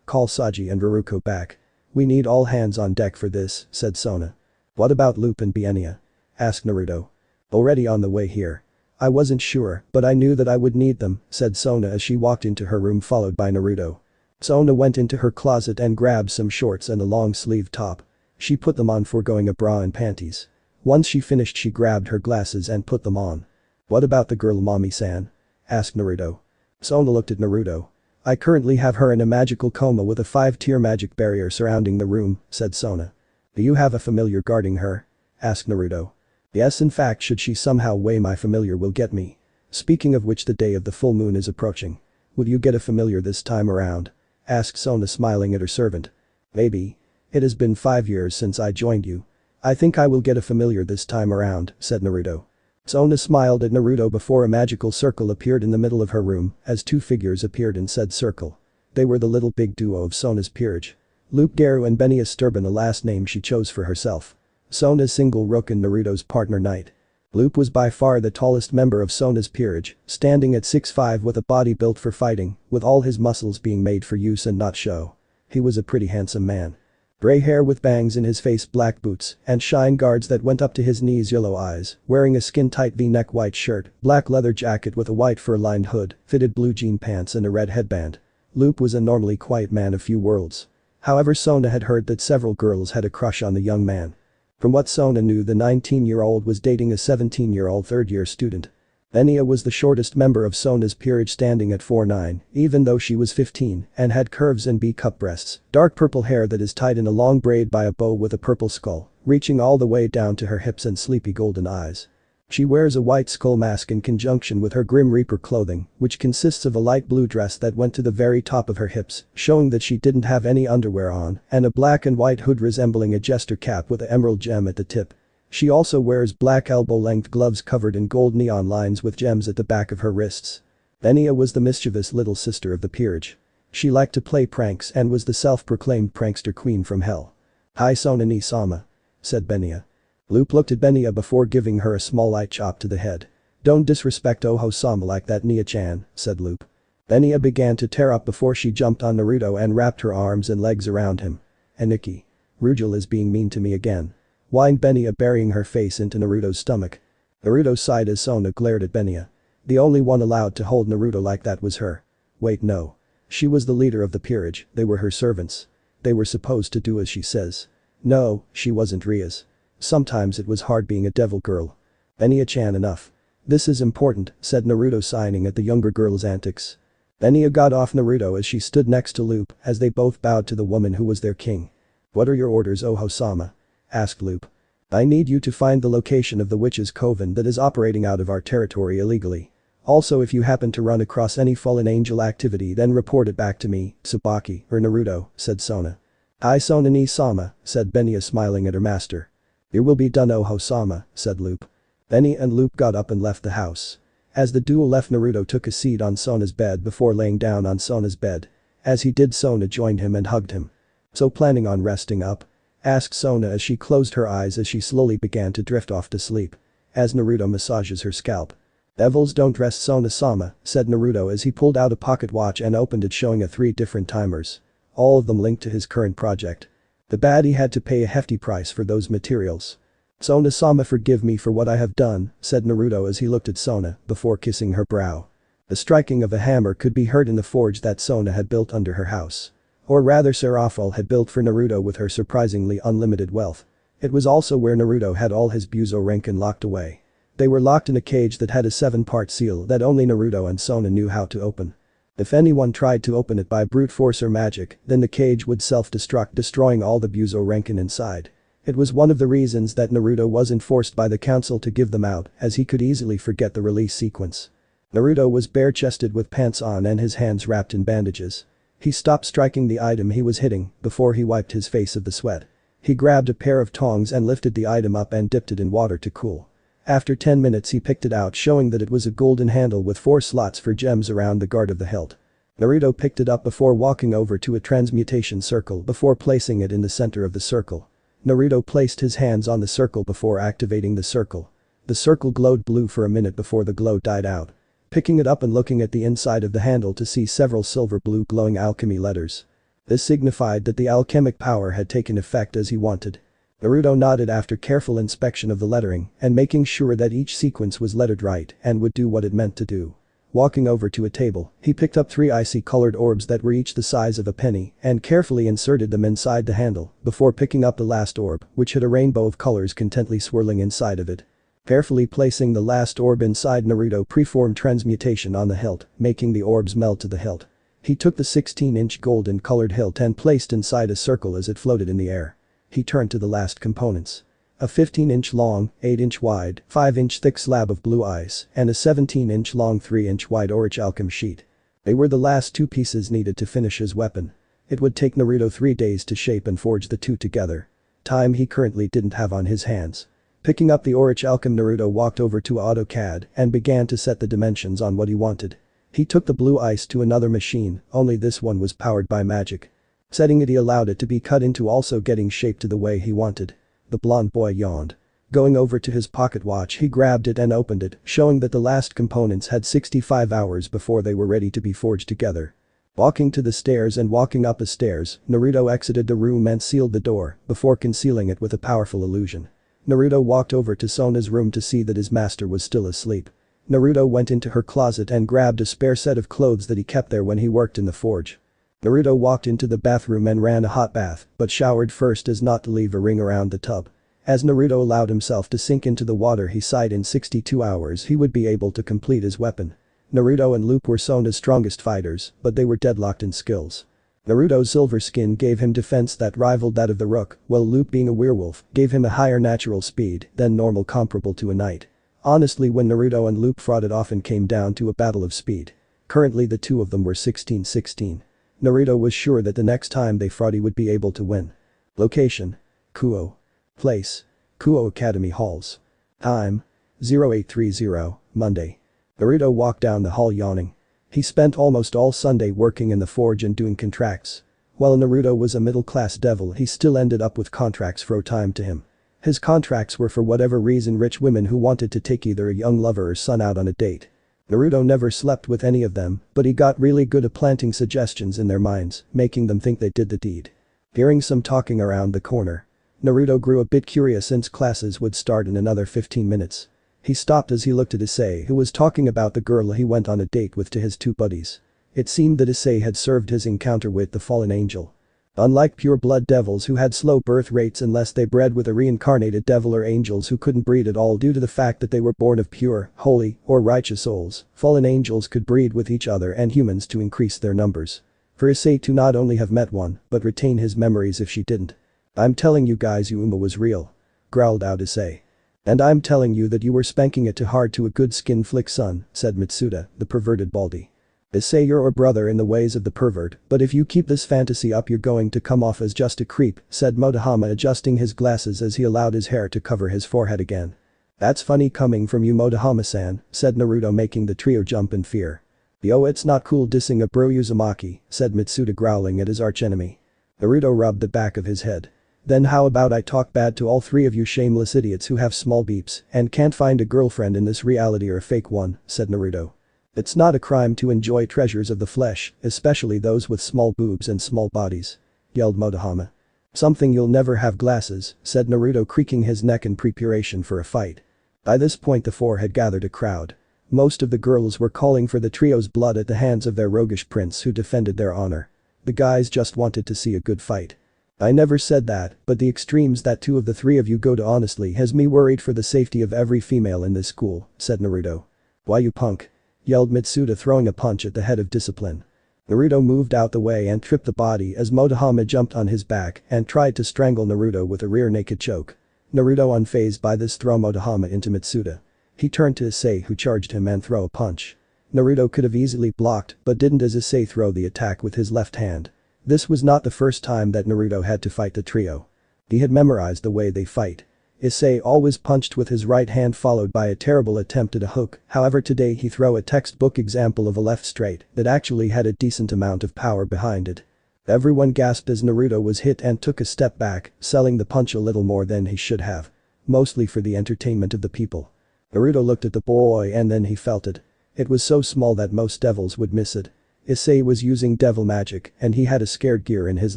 Call Saji and Ruruko back. We need all hands on deck for this, said Sona. What about Loop and Bienia? Asked Naruto. Already on the way here. I wasn't sure, but I knew that I would need them, said Sona as she walked into her room followed by Naruto. Sona went into her closet and grabbed some shorts and a long-sleeved top. She put them on foregoing a bra and panties. Once she finished she grabbed her glasses and put them on. What about the girl Mommy-san? Asked Naruto. Sona looked at Naruto. I currently have her in a magical coma with a 5-tier magic barrier surrounding the room, said Sona. Do you have a familiar guarding her? Asked Naruto. Yes, in fact, should she somehow weigh, my familiar will get me. Speaking of which, the day of the full moon is approaching. Will you get a familiar this time around? Asked Sona, smiling at her servant. Maybe. It has been 5 years since I joined you. I think I will get a familiar this time around, said Naruto. Sona smiled at Naruto before a magical circle appeared in the middle of her room as 2 figures appeared in said circle. They were the little big duo of Sona's peerage. Luke Garu and Benia Sturban, a last name she chose for herself. Sona's single rook and Naruto's partner knight. Loop was by far the tallest member of Sona's peerage, standing at 6'5" with a body built for fighting, with all his muscles being made for use and not show. He was a pretty handsome man. Gray hair with bangs in his face, black boots, and shine guards that went up to his knees, yellow eyes, wearing a skin-tight V-neck white shirt, black leather jacket with a white fur-lined hood, fitted blue jean pants and a red headband. Loop was a normally quiet man of few words. However, Sona had heard that several girls had a crush on the young man. From what Sona knew, the 19-year-old was dating a 17-year-old third-year student. Benia was the shortest member of Sona's peerage, standing at 4'9", even though she was 15 and had curves and B-cup breasts, dark purple hair that is tied in a long braid by a bow with a purple skull, reaching all the way down to her hips, and sleepy golden eyes. She wears a white skull mask in conjunction with her Grim Reaper clothing, which consists of a light blue dress that went to the very top of her hips, showing that she didn't have any underwear on, and a black and white hood resembling a jester cap with an emerald gem at the tip. She also wears black elbow-length gloves covered in gold neon lines with gems at the back of her wrists. Benia was the mischievous little sister of the peerage. She liked to play pranks and was the self-proclaimed prankster queen from hell. "Hi Sona ni sama," said Benia. Loop looked at Benia before giving her a small light chop to the head. "Don't disrespect Oho-sama like that, Nia-chan," said Loop. Benia began to tear up before she jumped on Naruto and wrapped her arms and legs around him. "Aniki. Rujul is being mean to me again," whined Benia, burying her face into Naruto's stomach. Naruto sighed as Sona glared at Benia. The only one allowed to hold Naruto like that was her. Wait, no. She was the leader of the peerage, they were her servants. They were supposed to do as she says. No, she wasn't Ria's. Sometimes it was hard being a devil girl. "Benia-chan, enough. This is important," said Naruto, signing at the younger girl's antics. Benia got off Naruto as she stood next to Loop as they both bowed to the woman who was their king. "What are your orders, Oho-sama?" asked Loop. "I need you to find the location of the witch's coven that is operating out of our territory illegally. Also, if you happen to run across any fallen angel activity, then report it back to me, Tsubaki or Naruto," said Sona. "Hi Sona ni sama," said Benia, smiling at her master. "It will be done, Oho-sama," said Loop. Benia and Loop got up and left the house. As the duo left, Naruto took a seat on Sona's bed before laying down on Sona's bed. As he did, Sona joined him and hugged him. "So planning on resting up?" asked Sona as she closed her eyes as she slowly began to drift off to sleep. As Naruto massages her scalp. "Devils don't rest, Sona-sama," said Naruto as he pulled out a pocket watch and opened it, showing 3 different timers. All of them linked to his current project. The baddie had to pay a hefty price for those materials. "Sona-sama, forgive me for what I have done," said Naruto as he looked at Sona before kissing her brow. The striking of a hammer could be heard in the forge that Sona had built under her house. Or rather, SeraFall had built for Naruto with her surprisingly unlimited wealth. It was also where Naruto had all his Buzo-Renkin locked away. They were locked in a cage that had a 7-part seal that only Naruto and Sona knew how to open. If anyone tried to open it by brute force or magic, then the cage would self-destruct, destroying all the Buzo-Renkin inside. It was one of the reasons that Naruto wasn't forced by the council to give them out, as he could easily forget the release sequence. Naruto was bare-chested with pants on and his hands wrapped in bandages. He stopped striking the item he was hitting before he wiped his face of the sweat. He grabbed a pair of tongs and lifted the item up and dipped it in water to cool. After 10 minutes he picked it out, showing that it was a golden handle with 4 slots for gems around the guard of the hilt. Naruto picked it up before walking over to a transmutation circle before placing it in the center of the circle. Naruto placed his hands on the circle before activating the circle. The circle glowed blue for a minute before the glow died out. Picking it up and looking at the inside of the handle to see several silver blue glowing alchemy letters. This signified that the alchemic power had taken effect as he wanted. Naruto nodded after careful inspection of the lettering and making sure that each sequence was lettered right and would do what it meant to do. Walking over to a table, he picked up 3 icy colored orbs that were each the size of a penny and carefully inserted them inside the handle before picking up the last orb, which had a rainbow of colors contently swirling inside of it. Carefully placing the last orb inside, Naruto preformed transmutation on the hilt, making the orbs melt to the hilt. He took the 16-inch golden colored hilt and placed inside a circle as it floated in the air. He turned to the last components. A 15-inch long, 8-inch wide, 5-inch thick slab of blue ice, and a 17-inch long 3-inch wide orange alchem sheet. They were the last 2 pieces needed to finish his weapon. It would take Naruto 3 days to shape and forge the 2 together. Time he currently didn't have on his hands. Picking up the orange alchem, Naruto walked over to AutoCAD and began to set the dimensions on what he wanted. He took the blue ice to another machine, only this one was powered by magic. Setting it, he allowed it to be cut into, also getting shaped to the way he wanted. The blonde boy yawned. Going over to his pocket watch, he grabbed it and opened it, showing that the last components had 65 hours before they were ready to be forged together. Walking to the stairs and walking up the stairs, Naruto exited the room and sealed the door before concealing it with a powerful illusion. Naruto walked over to Sona's room to see that his master was still asleep. Naruto went into her closet and grabbed a spare set of clothes that he kept there when he worked in the forge. Naruto walked into the bathroom and ran a hot bath, but showered first as not to leave a ring around the tub. As Naruto allowed himself to sink into the water, he sighed. In 62 hours he would be able to complete his weapon. Naruto and Luke were Sona's strongest fighters, but they were deadlocked in skills. Naruto's silver skin gave him defense that rivaled that of the Rook, while Luke, being a werewolf, gave him a higher natural speed than normal, comparable to a knight. Honestly, when Naruto and Luke fought, it often came down to a battle of speed. Currently the two of them were 16-16. Naruto was sure that the next time they fought he would be able to win. Location: Kuoh. Place: Kuoh Academy Halls. Time: 0830, Monday. Naruto walked down the hall yawning. He spent almost all Sunday working in the forge and doing contracts. While Naruto was a middle-class devil, he still ended up with contracts for time to him. His contracts were for whatever reason rich women who wanted to take either a young lover or son out on a date. Naruto never slept with any of them, but he got really good at planting suggestions in their minds, making them think they did the deed. Hearing some talking around the corner, Naruto grew a bit curious since classes would start in another 15 minutes. He stopped as he looked at Issei, who was talking about the girl he went on a date with, to his 2 buddies. It seemed that Issei had served his encounter with the fallen angel. Unlike pure-blood devils who had slow birth rates unless they bred with a reincarnated devil, or angels who couldn't breed at all due to the fact that they were born of pure, holy, or righteous souls, fallen angels could breed with each other and humans to increase their numbers. For Issei to not only have met one, but retain his memories if she didn't. "I'm telling you guys, Uma was real," growled out Issei. "And I'm telling you that you were spanking it too hard to a good skin flick, son," said Mitsuda, the perverted baldy. "Issei, you're a brother in the ways of the pervert, but if you keep this fantasy up you're going to come off as just a creep," said Motohama, adjusting his glasses as he allowed his hair to cover his forehead again. "That's funny coming from you, Motohama-san," said Naruto, making the trio jump in fear. "Yo, it's not cool dissing a bro, Uzumaki," said Mitsuda, growling at his archenemy. Naruto rubbed the back of his head. "Then how about I talk bad to all 3 of you shameless idiots who have small beeps and can't find a girlfriend in this reality, or a fake one," said Naruto. "It's not a crime to enjoy treasures of the flesh, especially those with small boobs and small bodies," yelled Motohama. "Something you'll never have glasses," said Naruto, creaking his neck in preparation for a fight. By this point the 4 had gathered a crowd. Most of the girls were calling for the trio's blood at the hands of their roguish prince who defended their honor. The guys just wanted to see a good fight. "I never said that, but the extremes that 2 of the 3 of you go to honestly has me worried for the safety of every female in this school," said Naruto. "Why, you punk," yelled Mitsuda, throwing a punch at the head of discipline. Naruto moved out the way and tripped the body as Motohama jumped on his back and tried to strangle Naruto with a rear naked choke. Naruto, unfazed by this, threw Motohama into Mitsuda. He turned to Issei, who charged him and threw a punch. Naruto could have easily blocked but didn't as Issei throw the attack with his left hand. This was not the first time that Naruto had to fight the trio. He had memorized the way they fight. Issei always punched with his right hand followed by a terrible attempt at a hook, however today he threw a textbook example of a left straight that actually had a decent amount of power behind it. Everyone gasped as Naruto was hit and took a step back, selling the punch a little more than he should have. Mostly for the entertainment of the people. Naruto looked at the boy and then he felt it. It was so small that most devils would miss it. Issei was using devil magic and he had a scared gear in his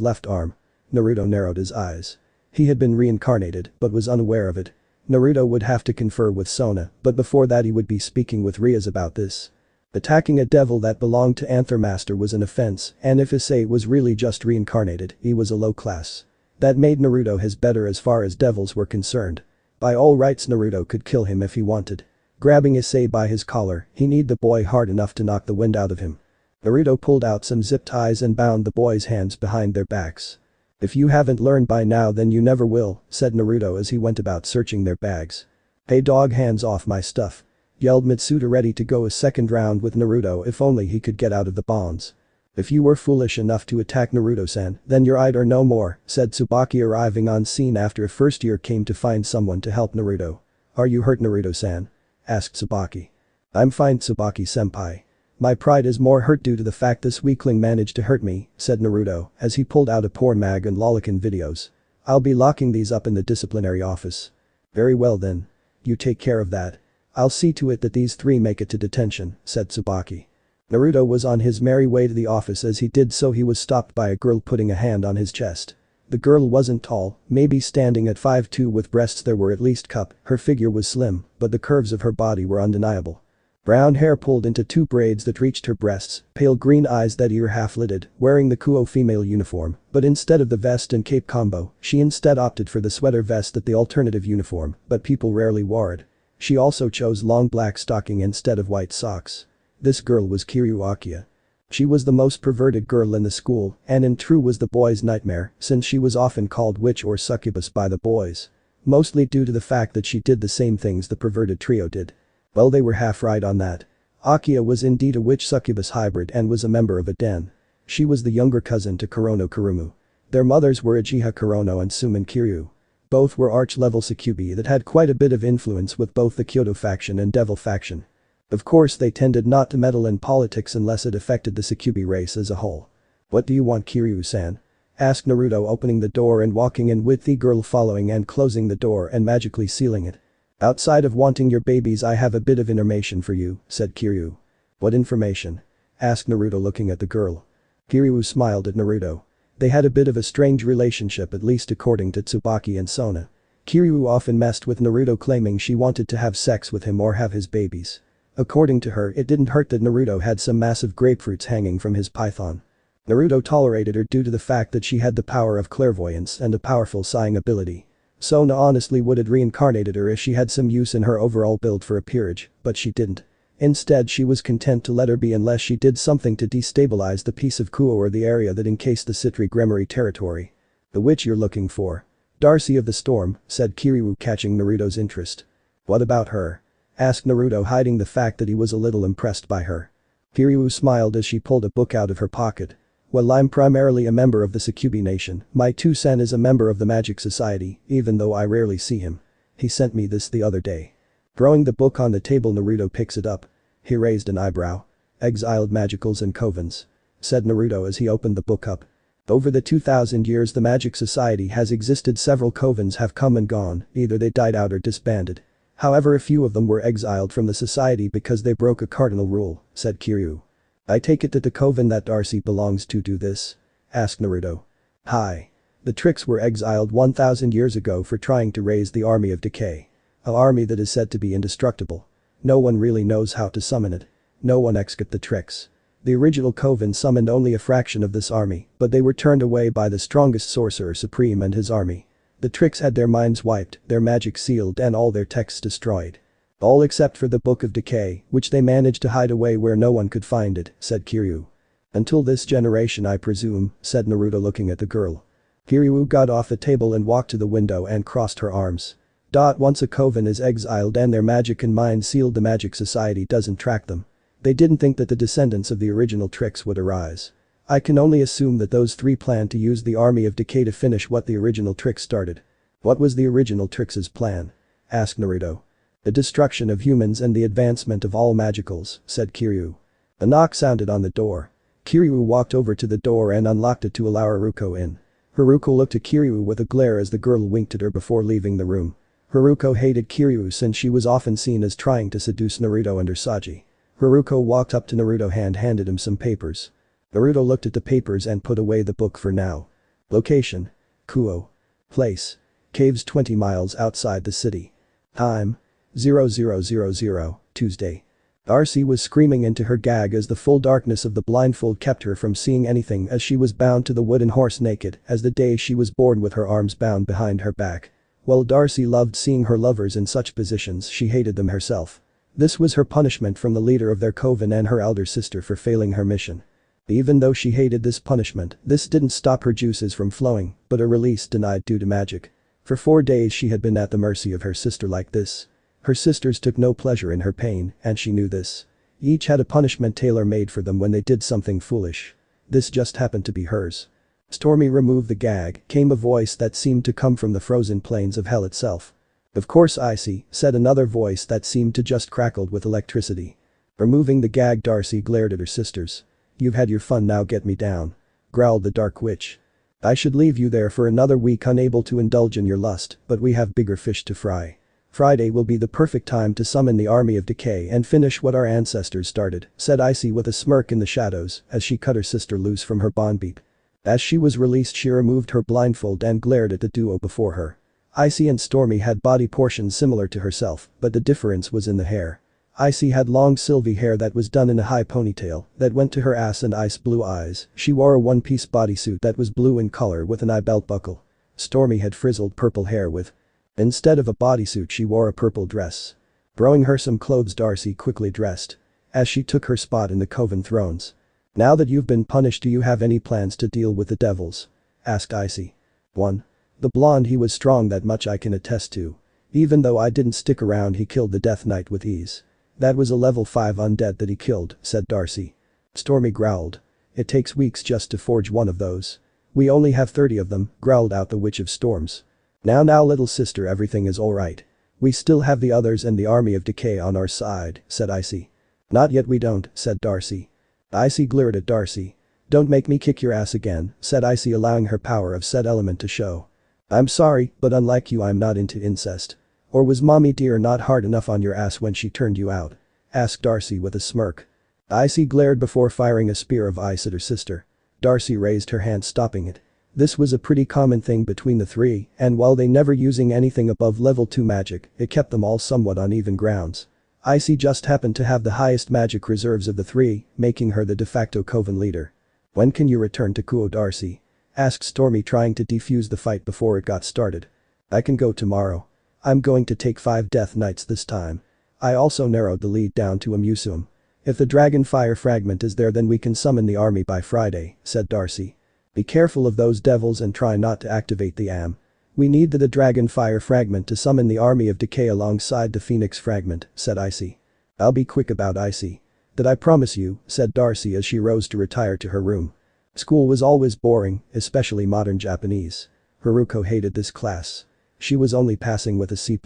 left arm. Naruto narrowed his eyes. He had been reincarnated but was unaware of it. Naruto would have to confer with Sona, but before that he would be speaking with Rias about this. Attacking a devil that belonged to Anther Master was an offense, and if Issei was really just reincarnated, he was a low class. That made Naruto his better as far as devils were concerned. By all rights Naruto could kill him if he wanted. Grabbing Issei by his collar, he kneed the boy hard enough to knock the wind out of him. Naruto pulled out some zip ties and bound the boys' hands behind their backs. "If you haven't learned by now then you never will," said Naruto as he went about searching their bags. "Hey dog, hands off my stuff," yelled Mitsuda, ready to go a second round with Naruto if only he could get out of the bonds. "If you were foolish enough to attack Naruto-san, then you're I'd or no more," said Tsubaki, arriving on scene after a first year came to find someone to help Naruto. "Are you hurt, Naruto-san?" asked Tsubaki. "I'm fine, Tsubaki-senpai. My pride is more hurt due to the fact this weakling managed to hurt me," said Naruto as he pulled out a porn mag and lolicon videos. "I'll be locking these up in the disciplinary office." "Very well then. You take care of that. I'll see to it that these three make it to detention," said Tsubaki. Naruto was on his merry way to the office. As he did so he was stopped by a girl putting a hand on his chest. The girl wasn't tall, maybe standing at 5'2" with breasts that were at least cup, her figure was slim, but the curves of her body were undeniable. Brown hair pulled into two braids that reached her breasts, pale green eyes that ear half-lidded, wearing the Kuoh female uniform, but instead of the vest and cape combo, she instead opted for the sweater vest, that the alternative uniform, but people rarely wore it. She also chose long black stocking instead of white socks. This girl was Kiryu Akiya. She was the most perverted girl in the school and in true was the boys' nightmare since she was often called witch or succubus by the boys. Mostly due to the fact that she did the same things the perverted trio did. Well, they were half right on that. Akiya was indeed a witch-succubus hybrid and was a member of a den. She was the younger cousin to Kurono Kurumu. Their mothers were Uchiha Kurono and Suman Kiryu. Both were arch-level succubi that had quite a bit of influence with both the Kyoto faction and Devil faction. Of course they tended not to meddle in politics unless it affected the succubi race as a whole. "What do you want, Kiryu-san?" asked Naruto, opening the door and walking in with the girl following and closing the door and magically sealing it. "Outside of wanting your babies, I have a bit of information for you," said Kiryu. "What information?" asked Naruto, looking at the girl. Kiryu smiled at Naruto. They had a bit of a strange relationship, at least according to Tsubaki and Sona. Kiryu often messed with Naruto, claiming she wanted to have sex with him or have his babies. According to her, it didn't hurt that Naruto had some massive grapefruits hanging from his python. Naruto tolerated her due to the fact that she had the power of clairvoyance and a powerful sighing ability. Sona honestly would have reincarnated her if she had some use in her overall build for a peerage, but she didn't. Instead, she was content to let her be unless she did something to destabilize the piece of Kuoh or the area that encased the Citri Gremory territory. "The witch you're looking for. Darcy of the Storm," said Kiryu, catching Naruto's interest. "What about her?" asked Naruto, hiding the fact that he was a little impressed by her. Kiryu smiled as she pulled a book out of her pocket. "Well, I'm primarily a member of the Succubi Nation. My two-sen is a member of the Magic Society, even though I rarely see him. He sent me this the other day." Throwing the book on the table, Naruto picks it up. He raised an eyebrow. "Exiled Magicals and Covens," said Naruto as he opened the book up. "Over the 2000 years the Magic Society has existed. Several covens have come and gone, either they died out or disbanded. However, a few of them were exiled from the society because they broke a cardinal rule," said Kiryu. "I take it that the coven that Darcy belongs to do this?" asked Naruto. "Hi. The Tricks were exiled 1000 years ago for trying to raise the Army of Decay. An army that is said to be indestructible. No one really knows how to summon it. No one except the Tricks. The original coven summoned only a fraction of this army, but they were turned away by the strongest sorcerer supreme and his army. The Tricks had their minds wiped, their magic sealed and all their texts destroyed. All except for the Book of Decay, which they managed to hide away where no one could find it," said Kiryu. "Until this generation, I presume," said Naruto, looking at the girl. Kiryu got off the table and walked to the window and crossed her arms. "Once a coven is exiled and their magic and mind sealed, the Magic Society doesn't track them. They didn't think that the descendants of the original tricks would arise. I can only assume that those three planned to use the army of decay to finish what the original tricks started. What was the original tricks' plan? Asked Naruto. The destruction of humans and the advancement of all magicals, said Kiryu. A knock sounded on the door. Kiryu walked over to the door and unlocked it to allow Haruko in. Haruko looked at Kiryu with a glare as the girl winked at her before leaving the room. Haruko hated Kiryu since she was often seen as trying to seduce Naruto and Usagi. Haruko walked up to Naruto and handed him some papers. Naruto looked at the papers and put away the book for now. Location: Kuoh. Place: caves 20 miles outside the city. Time: 0000, Tuesday. Darcy was screaming into her gag as the full darkness of the blindfold kept her from seeing anything as she was bound to the wooden horse naked as the day she was born with her arms bound behind her back. While Darcy loved seeing her lovers in such positions, she hated them herself. This was her punishment from the leader of their coven and her elder sister for failing her mission. Even though she hated this punishment, this didn't stop her juices from flowing, but a release denied due to magic. For 4 days she had been at the mercy of her sister like this. Her sisters took no pleasure in her pain, and she knew this. Each had a punishment tailor-made for them when they did something foolish. This just happened to be hers. Stormy removed the gag, came a voice that seemed to come from the frozen plains of hell itself. Of course I see, said another voice that seemed to just crackled with electricity. Removing the gag, Darcy glared at her sisters. You've had your fun, now get me down, growled the dark witch. I should leave you there for another week unable to indulge in your lust, but we have bigger fish to fry. Friday will be the perfect time to summon the army of decay and finish what our ancestors started, said Icy with a smirk in the shadows as she cut her sister loose from her bond beep. As she was released, she removed her blindfold and glared at the duo before her. Icy and Stormy had body portions similar to herself, but the difference was in the hair. Icy had long silvery hair that was done in a high ponytail that went to her ass and ice blue eyes. She wore a one-piece bodysuit that was blue in color with an eye belt buckle. Stormy had frizzled purple hair with. Instead of a bodysuit, she wore a purple dress. Throwing her some clothes, Darcy quickly dressed. As she took her spot in the Coven thrones. Now that you've been punished, do you have any plans to deal with the devils? Asked Icy. 1. The blonde, he was strong, that much I can attest to. Even though I didn't stick around, he killed the Death Knight with ease. That was a level 5 undead that he killed, said Darcy. Stormy growled. It takes weeks just to forge one of those. We only have 30 of them, growled out the Witch of Storms. Now little sister, everything is alright. We still have the others and the army of decay on our side, said Icy. Not yet, we don't, said Darcy. Icy glared at Darcy. Don't make me kick your ass again, said Icy, allowing her power of said element to show. I'm sorry, but unlike you, I'm not into incest. Or was mommy dear not hard enough on your ass when she turned you out? Asked Darcy with a smirk. Icy glared before firing a spear of ice at her sister. Darcy raised her hand, stopping it. This was a pretty common thing between the three, and while they never using anything above level 2 magic, it kept them all somewhat on even grounds. Icy just happened to have the highest magic reserves of the three, making her the de facto coven leader. When can you return to Kuoh, Darcy? Asked Stormy, trying to defuse the fight before it got started. I can go tomorrow. I'm going to take 5 Death Knights this time. I also narrowed the lead down to a museum. If the dragon fire fragment is there, then we can summon the army by Friday, said Darcy. Be careful of those devils and try not to activate the AM. We need the dragon fire fragment to summon the army of decay alongside the Phoenix fragment, said Icy. I'll be quick about Icy. That I promise you, said Darcy as she rose to retire to her room. School was always boring, especially modern Japanese. Haruko hated this class. She was only passing with a C+.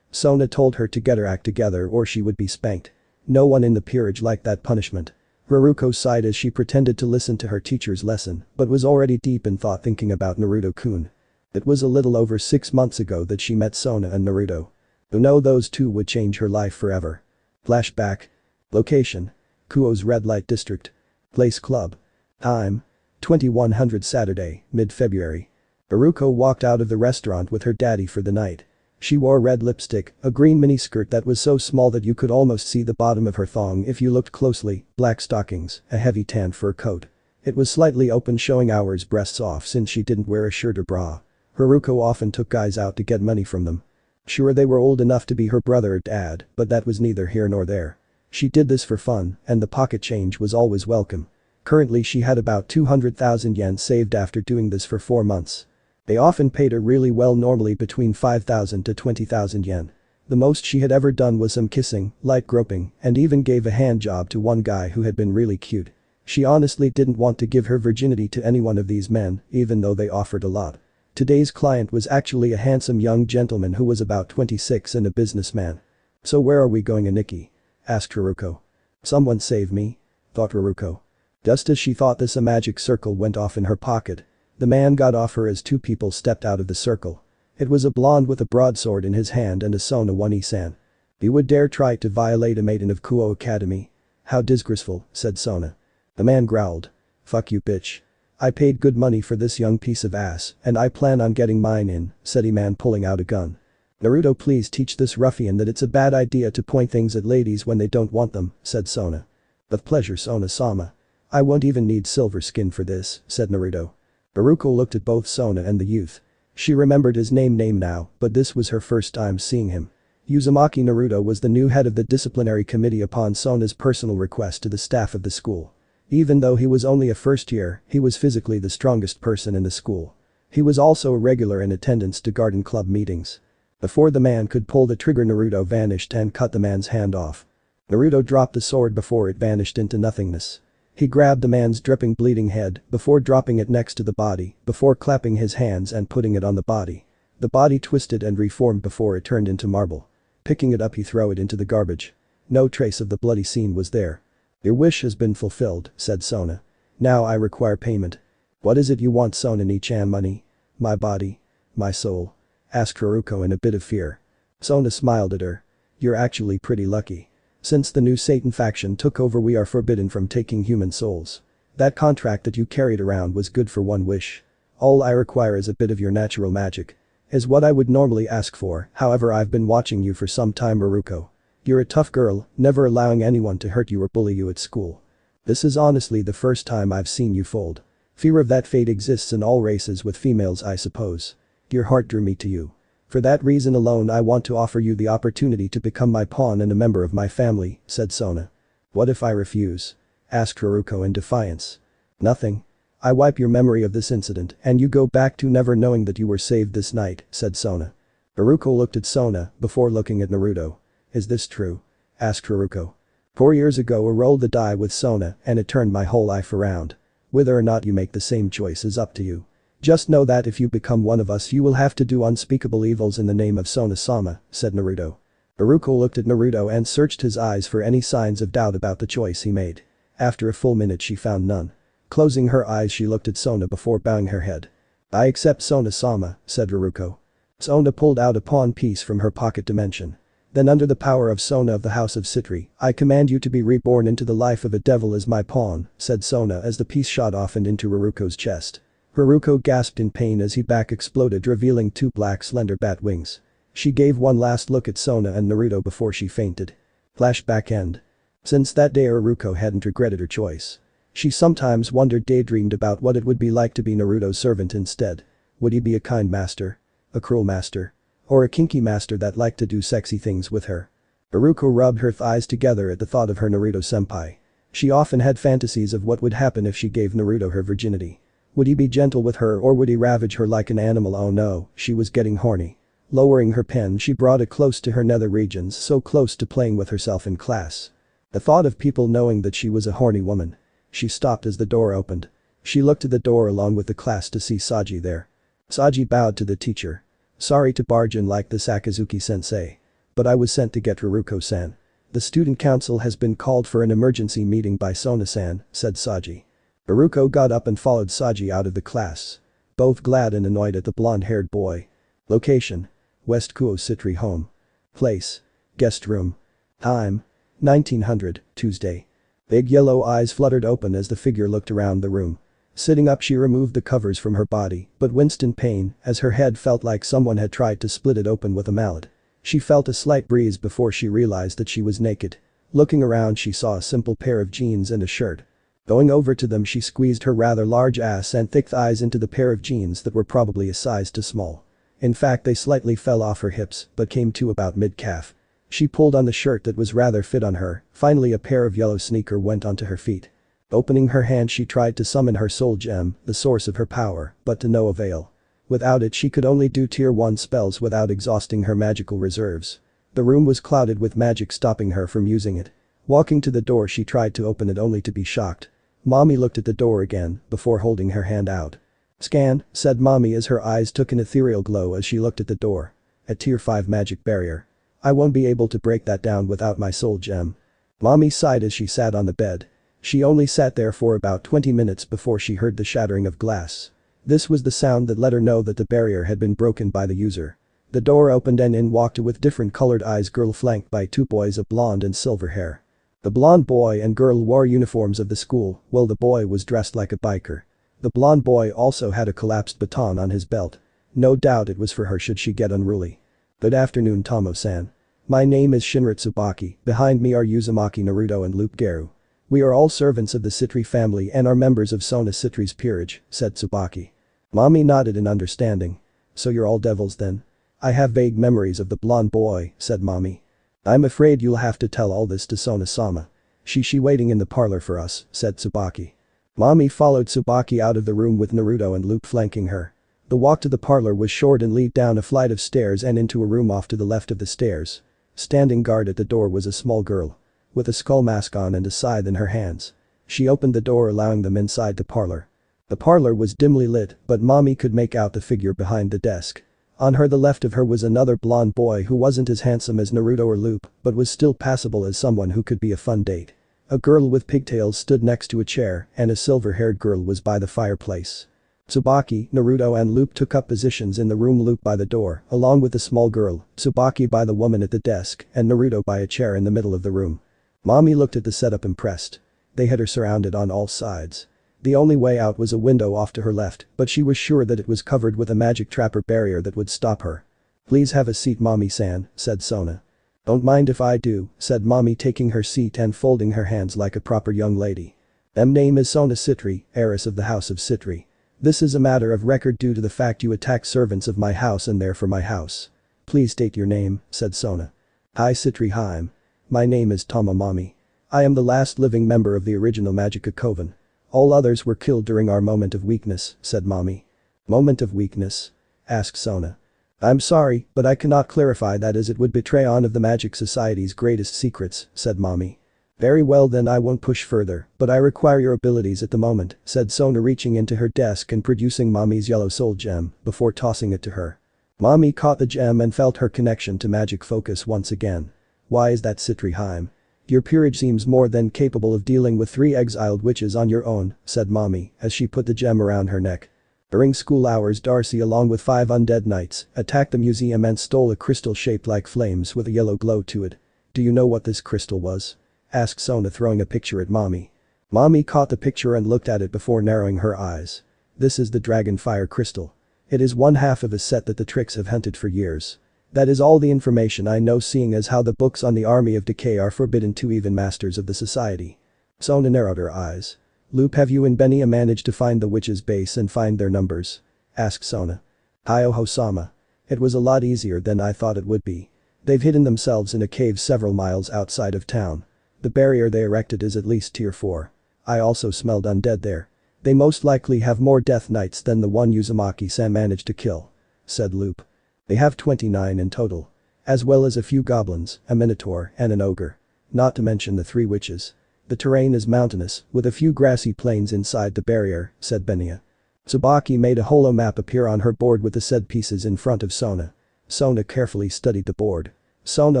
Sona told her to get her act together or she would be spanked. No one in the peerage liked that punishment. Haruko sighed as she pretended to listen to her teacher's lesson, but was already deep in thought thinking about Naruto-kun. It was a little over 6 months ago that she met Sona and Naruto. Who knew those two would change her life forever. Flashback. Location: Kuoh's red light district. Place: club. Time: 2100 Saturday, mid-February. Haruko walked out of the restaurant with her daddy for the night. She wore red lipstick, a green miniskirt that was so small that you could almost see the bottom of her thong if you looked closely, black stockings, a heavy tan fur coat. It was slightly open, showing hours breasts off since she didn't wear a shirt or bra. Haruko often took guys out to get money from them. Sure, they were old enough to be her brother or dad, but that was neither here nor there. She did this for fun, and the pocket change was always welcome. Currently she had about 200,000 yen saved after doing this for 4 months. They often paid her really well, normally between 5,000 to 20,000 yen. The most she had ever done was some kissing, light groping, and even gave a hand job to one guy who had been really cute. She honestly didn't want to give her virginity to any one of these men, even though they offered a lot. Today's client was actually a handsome young gentleman who was about 26 and a businessman. "So where are we going, Aniki?" asked Haruko. "Someone save me," thought Haruko. Just as she thought this, a magic circle went off in her pocket. The man got off her as two people stepped out of the circle. It was a blonde with a broadsword in his hand and a Sona 1E-san. "You would dare try to violate a maiden of Kuoh Academy? How disgraceful," said Sona. The man growled. "Fuck you, bitch. I paid good money for this young piece of ass, and I plan on getting mine in," said a man pulling out a gun. "Naruto, please teach this ruffian that it's a bad idea to point things at ladies when they don't want them," said Sona. "With pleasure, Sona-sama. I won't even need silver skin for this," said Naruto. Haruko looked at both Sona and the youth. She remembered his name now, but this was her first time seeing him. Uzumaki Naruto was the new head of the disciplinary committee upon Sona's personal request to the staff of the school. Even though he was only a first year, he was physically the strongest person in the school. He was also a regular in attendance to garden club meetings. Before the man could pull the trigger, Naruto vanished and cut the man's hand off. Naruto dropped the sword before it vanished into nothingness. He grabbed the man's dripping, bleeding head before dropping it next to the body, before clapping his hands and putting it on the body. The body twisted and reformed before it turned into marble. Picking it up, he threw it into the garbage. No trace of the bloody scene was there. "Your wish has been fulfilled," said Sona. "Now I require payment." "What is it you want, Sona-ni-chan? Money? My body? My soul?" asked Haruko in a bit of fear. Sona smiled at her. "You're actually pretty lucky. Since the new Satan faction took over, we are forbidden from taking human souls. That contract that you carried around was good for one wish. All I require is a bit of your natural magic. Is what I would normally ask for, however I've been watching you for some time, Haruko. You're a tough girl, never allowing anyone to hurt you or bully you at school. This is honestly the first time I've seen you fold. Fear of that fate exists in all races with females, I suppose. Your heart drew me to you. For that reason alone, I want to offer you the opportunity to become my pawn and a member of my family," said Sona. "What if I refuse?" asked Haruko in defiance. "Nothing. I wipe your memory of this incident and you go back to never knowing that you were saved this night," said Sona. Haruko looked at Sona before looking at Naruto. "Is this true?" asked Haruko. 4 years ago I rolled the die with Sona and it turned my whole life around. Whether or not you make the same choice is up to you. Just know that if you become one of us, you will have to do unspeakable evils in the name of Sona-sama," said Naruto. Haruko looked at Naruto and searched his eyes for any signs of doubt about the choice he made. After a full minute she found none. Closing her eyes, she looked at Sona before bowing her head. "I accept, Sona-sama," said Haruko. Sona pulled out a pawn piece from her pocket dimension. "Then under the power of Sona of the House of Citri, I command you to be reborn into the life of a devil as my pawn," said Sona as the piece shot off and into Haruko's chest. Haruko gasped in pain as he back exploded, revealing 2 black slender bat wings. She gave one last look at Sona and Naruto before she fainted. Flashback end. Since that day, Haruko hadn't regretted her choice. She sometimes daydreamed about what it would be like to be Naruto's servant instead. Would he be a kind master? A cruel master? Or a kinky master that liked to do sexy things with her? Haruko rubbed her thighs together at the thought of her Naruto-senpai. She often had fantasies of what would happen if she gave Naruto her virginity. Would he be gentle with her or would he ravage her like an animal? Oh no, she was getting horny. Lowering her pen, she brought it close to her nether regions, so close to playing with herself in class. The thought of people knowing that she was a horny woman. She stopped as the door opened. She looked at the door along with the class to see Saji there. Saji bowed to the teacher. "Sorry to barge in like this, Akazuki-sensei. But I was sent to get Haruko-san. The student council has been called for an emergency meeting by Sona-san," said Saji. Haruko got up and followed Saji out of the class. Both glad and annoyed at the blonde-haired boy. Location: West Kuoh Citri home. Place: guest room. Time: 1900, Tuesday. Big yellow eyes fluttered open as the figure looked around the room. Sitting up, she removed the covers from her body, but winced in pain as her head felt like someone had tried to split it open with a mallet. She felt a slight breeze before she realized that she was naked. Looking around, she saw a simple pair of jeans and a shirt. Going over to them, she squeezed her rather large ass and thick thighs into the pair of jeans that were probably a size too small. In fact, they slightly fell off her hips but came to about mid-calf. She pulled on the shirt that was rather fit on her. Finally, a pair of yellow sneakers went onto her feet. Opening her hand, she tried to summon her soul gem, the source of her power, but to no avail. Without it, she could only do tier 1 spells without exhausting her magical reserves. The room was clouded with magic stopping her from using it. Walking to the door she tried to open it only to be shocked. Mommy looked at the door again before holding her hand out. "Scan," said Mommy as her eyes took an ethereal glow as she looked at the door. A tier 5 magic barrier. "I won't be able to break that down without my soul gem." Mommy sighed as she sat on the bed. She only sat there for about 20 minutes before she heard the shattering of glass. This was the sound that let her know that the barrier had been broken by the user. The door opened and in walked a with different colored eyes girl flanked by 2 boys of blonde and silver hair. The blonde boy and girl wore uniforms of the school, while the boy was dressed like a biker. The blonde boy also had a collapsed baton on his belt. No doubt it was for her should she get unruly. "Good afternoon, Tomo-san. My name is Shinra Tsubaki, behind me are Uzumaki Naruto and Loop Geru. We are all servants of the Citri family and are members of Sona Citri's peerage," said Tsubaki. Mommy nodded in understanding. "So you're all devils then?" "I have vague memories of the blonde boy," said Mommy. "I'm afraid you'll have to tell all this to Sona-sama. She waiting in the parlor for us," said Tsubaki. Mommy followed Tsubaki out of the room with Naruto and Loop flanking her. The walk to the parlor was short and led down a flight of stairs and into a room off to the left of the stairs. Standing guard at the door was a small girl. With a skull mask on and a scythe in her hands. She opened the door allowing them inside the parlor. The parlor was dimly lit, but Mommy could make out the figure behind the desk. On the left of her was another blonde boy who wasn't as handsome as Naruto or Loop, but was still passable as someone who could be a fun date. A girl with pigtails stood next to a chair and a silver-haired girl was by the fireplace. Tsubaki, Naruto and Loop took up positions in the room, Loop by the door, along with the small girl, Tsubaki by the woman at the desk, and Naruto by a chair in the middle of the room. Mommy looked at the setup impressed. They had her surrounded on all sides. The only way out was a window off to her left, but she was sure that it was covered with a magic trapper barrier that would stop her. "Please have a seat, Mommy-san," said Sona. "Don't mind if I do," said Mommy taking her seat and folding her hands like a proper young lady. "Name is Sona Citri, heiress of the house of Citri. This is a matter of record due to the fact you attacked servants of my house and therefore my house. Please state your name," said Sona. "Hi Citri Haim. My name is Tama Mommy. I am the last living member of the original Magica Coven. All others were killed during our moment of weakness," said Mommy. "Moment of weakness?" asked Sona. "I'm sorry, but I cannot clarify that as it would betray one of the Magic Society's greatest secrets," said Mommy. "Very well then I won't push further, but I require your abilities at the moment," said Sona reaching into her desk and producing Mommy's yellow soul gem before tossing it to her. Mommy caught the gem and felt her connection to magic focus once again. "Why is that Citri Haim? Your peerage seems more than capable of dealing with 3 exiled witches on your own," said Mommy as she put the gem around her neck. During school hours Darcy along with 5 undead knights attacked the museum and stole a crystal shaped like flames with a yellow glow to it. "Do you know what this crystal was?" asked Sona throwing a picture at Mommy. Mommy caught the picture and looked at it before narrowing her eyes. "This is the Dragon Fire Crystal. It is one half of a set that the Tricks have hunted for years. That is all the information I know, seeing as how the books on the Army of Decay are forbidden to even masters of the society." Sona narrowed her eyes. "Loop, have you and Benia managed to find the witch's base and find their numbers?" asked Sona. "Hi-oh-ho-sama. It was a lot easier than I thought it would be. They've hidden themselves in a cave several miles outside of town. The barrier they erected is at least tier 4. I also smelled undead there. They most likely have more death knights than the one Uzumaki-san managed to kill," said Loop. "They have 29 in total. As well as a few goblins, a minotaur, and an ogre. Not to mention the 3 witches. The terrain is mountainous, with a few grassy plains inside the barrier," said Benia. Tsubaki made a holo map appear on her board with the said pieces in front of Sona. Sona carefully studied the board. Sona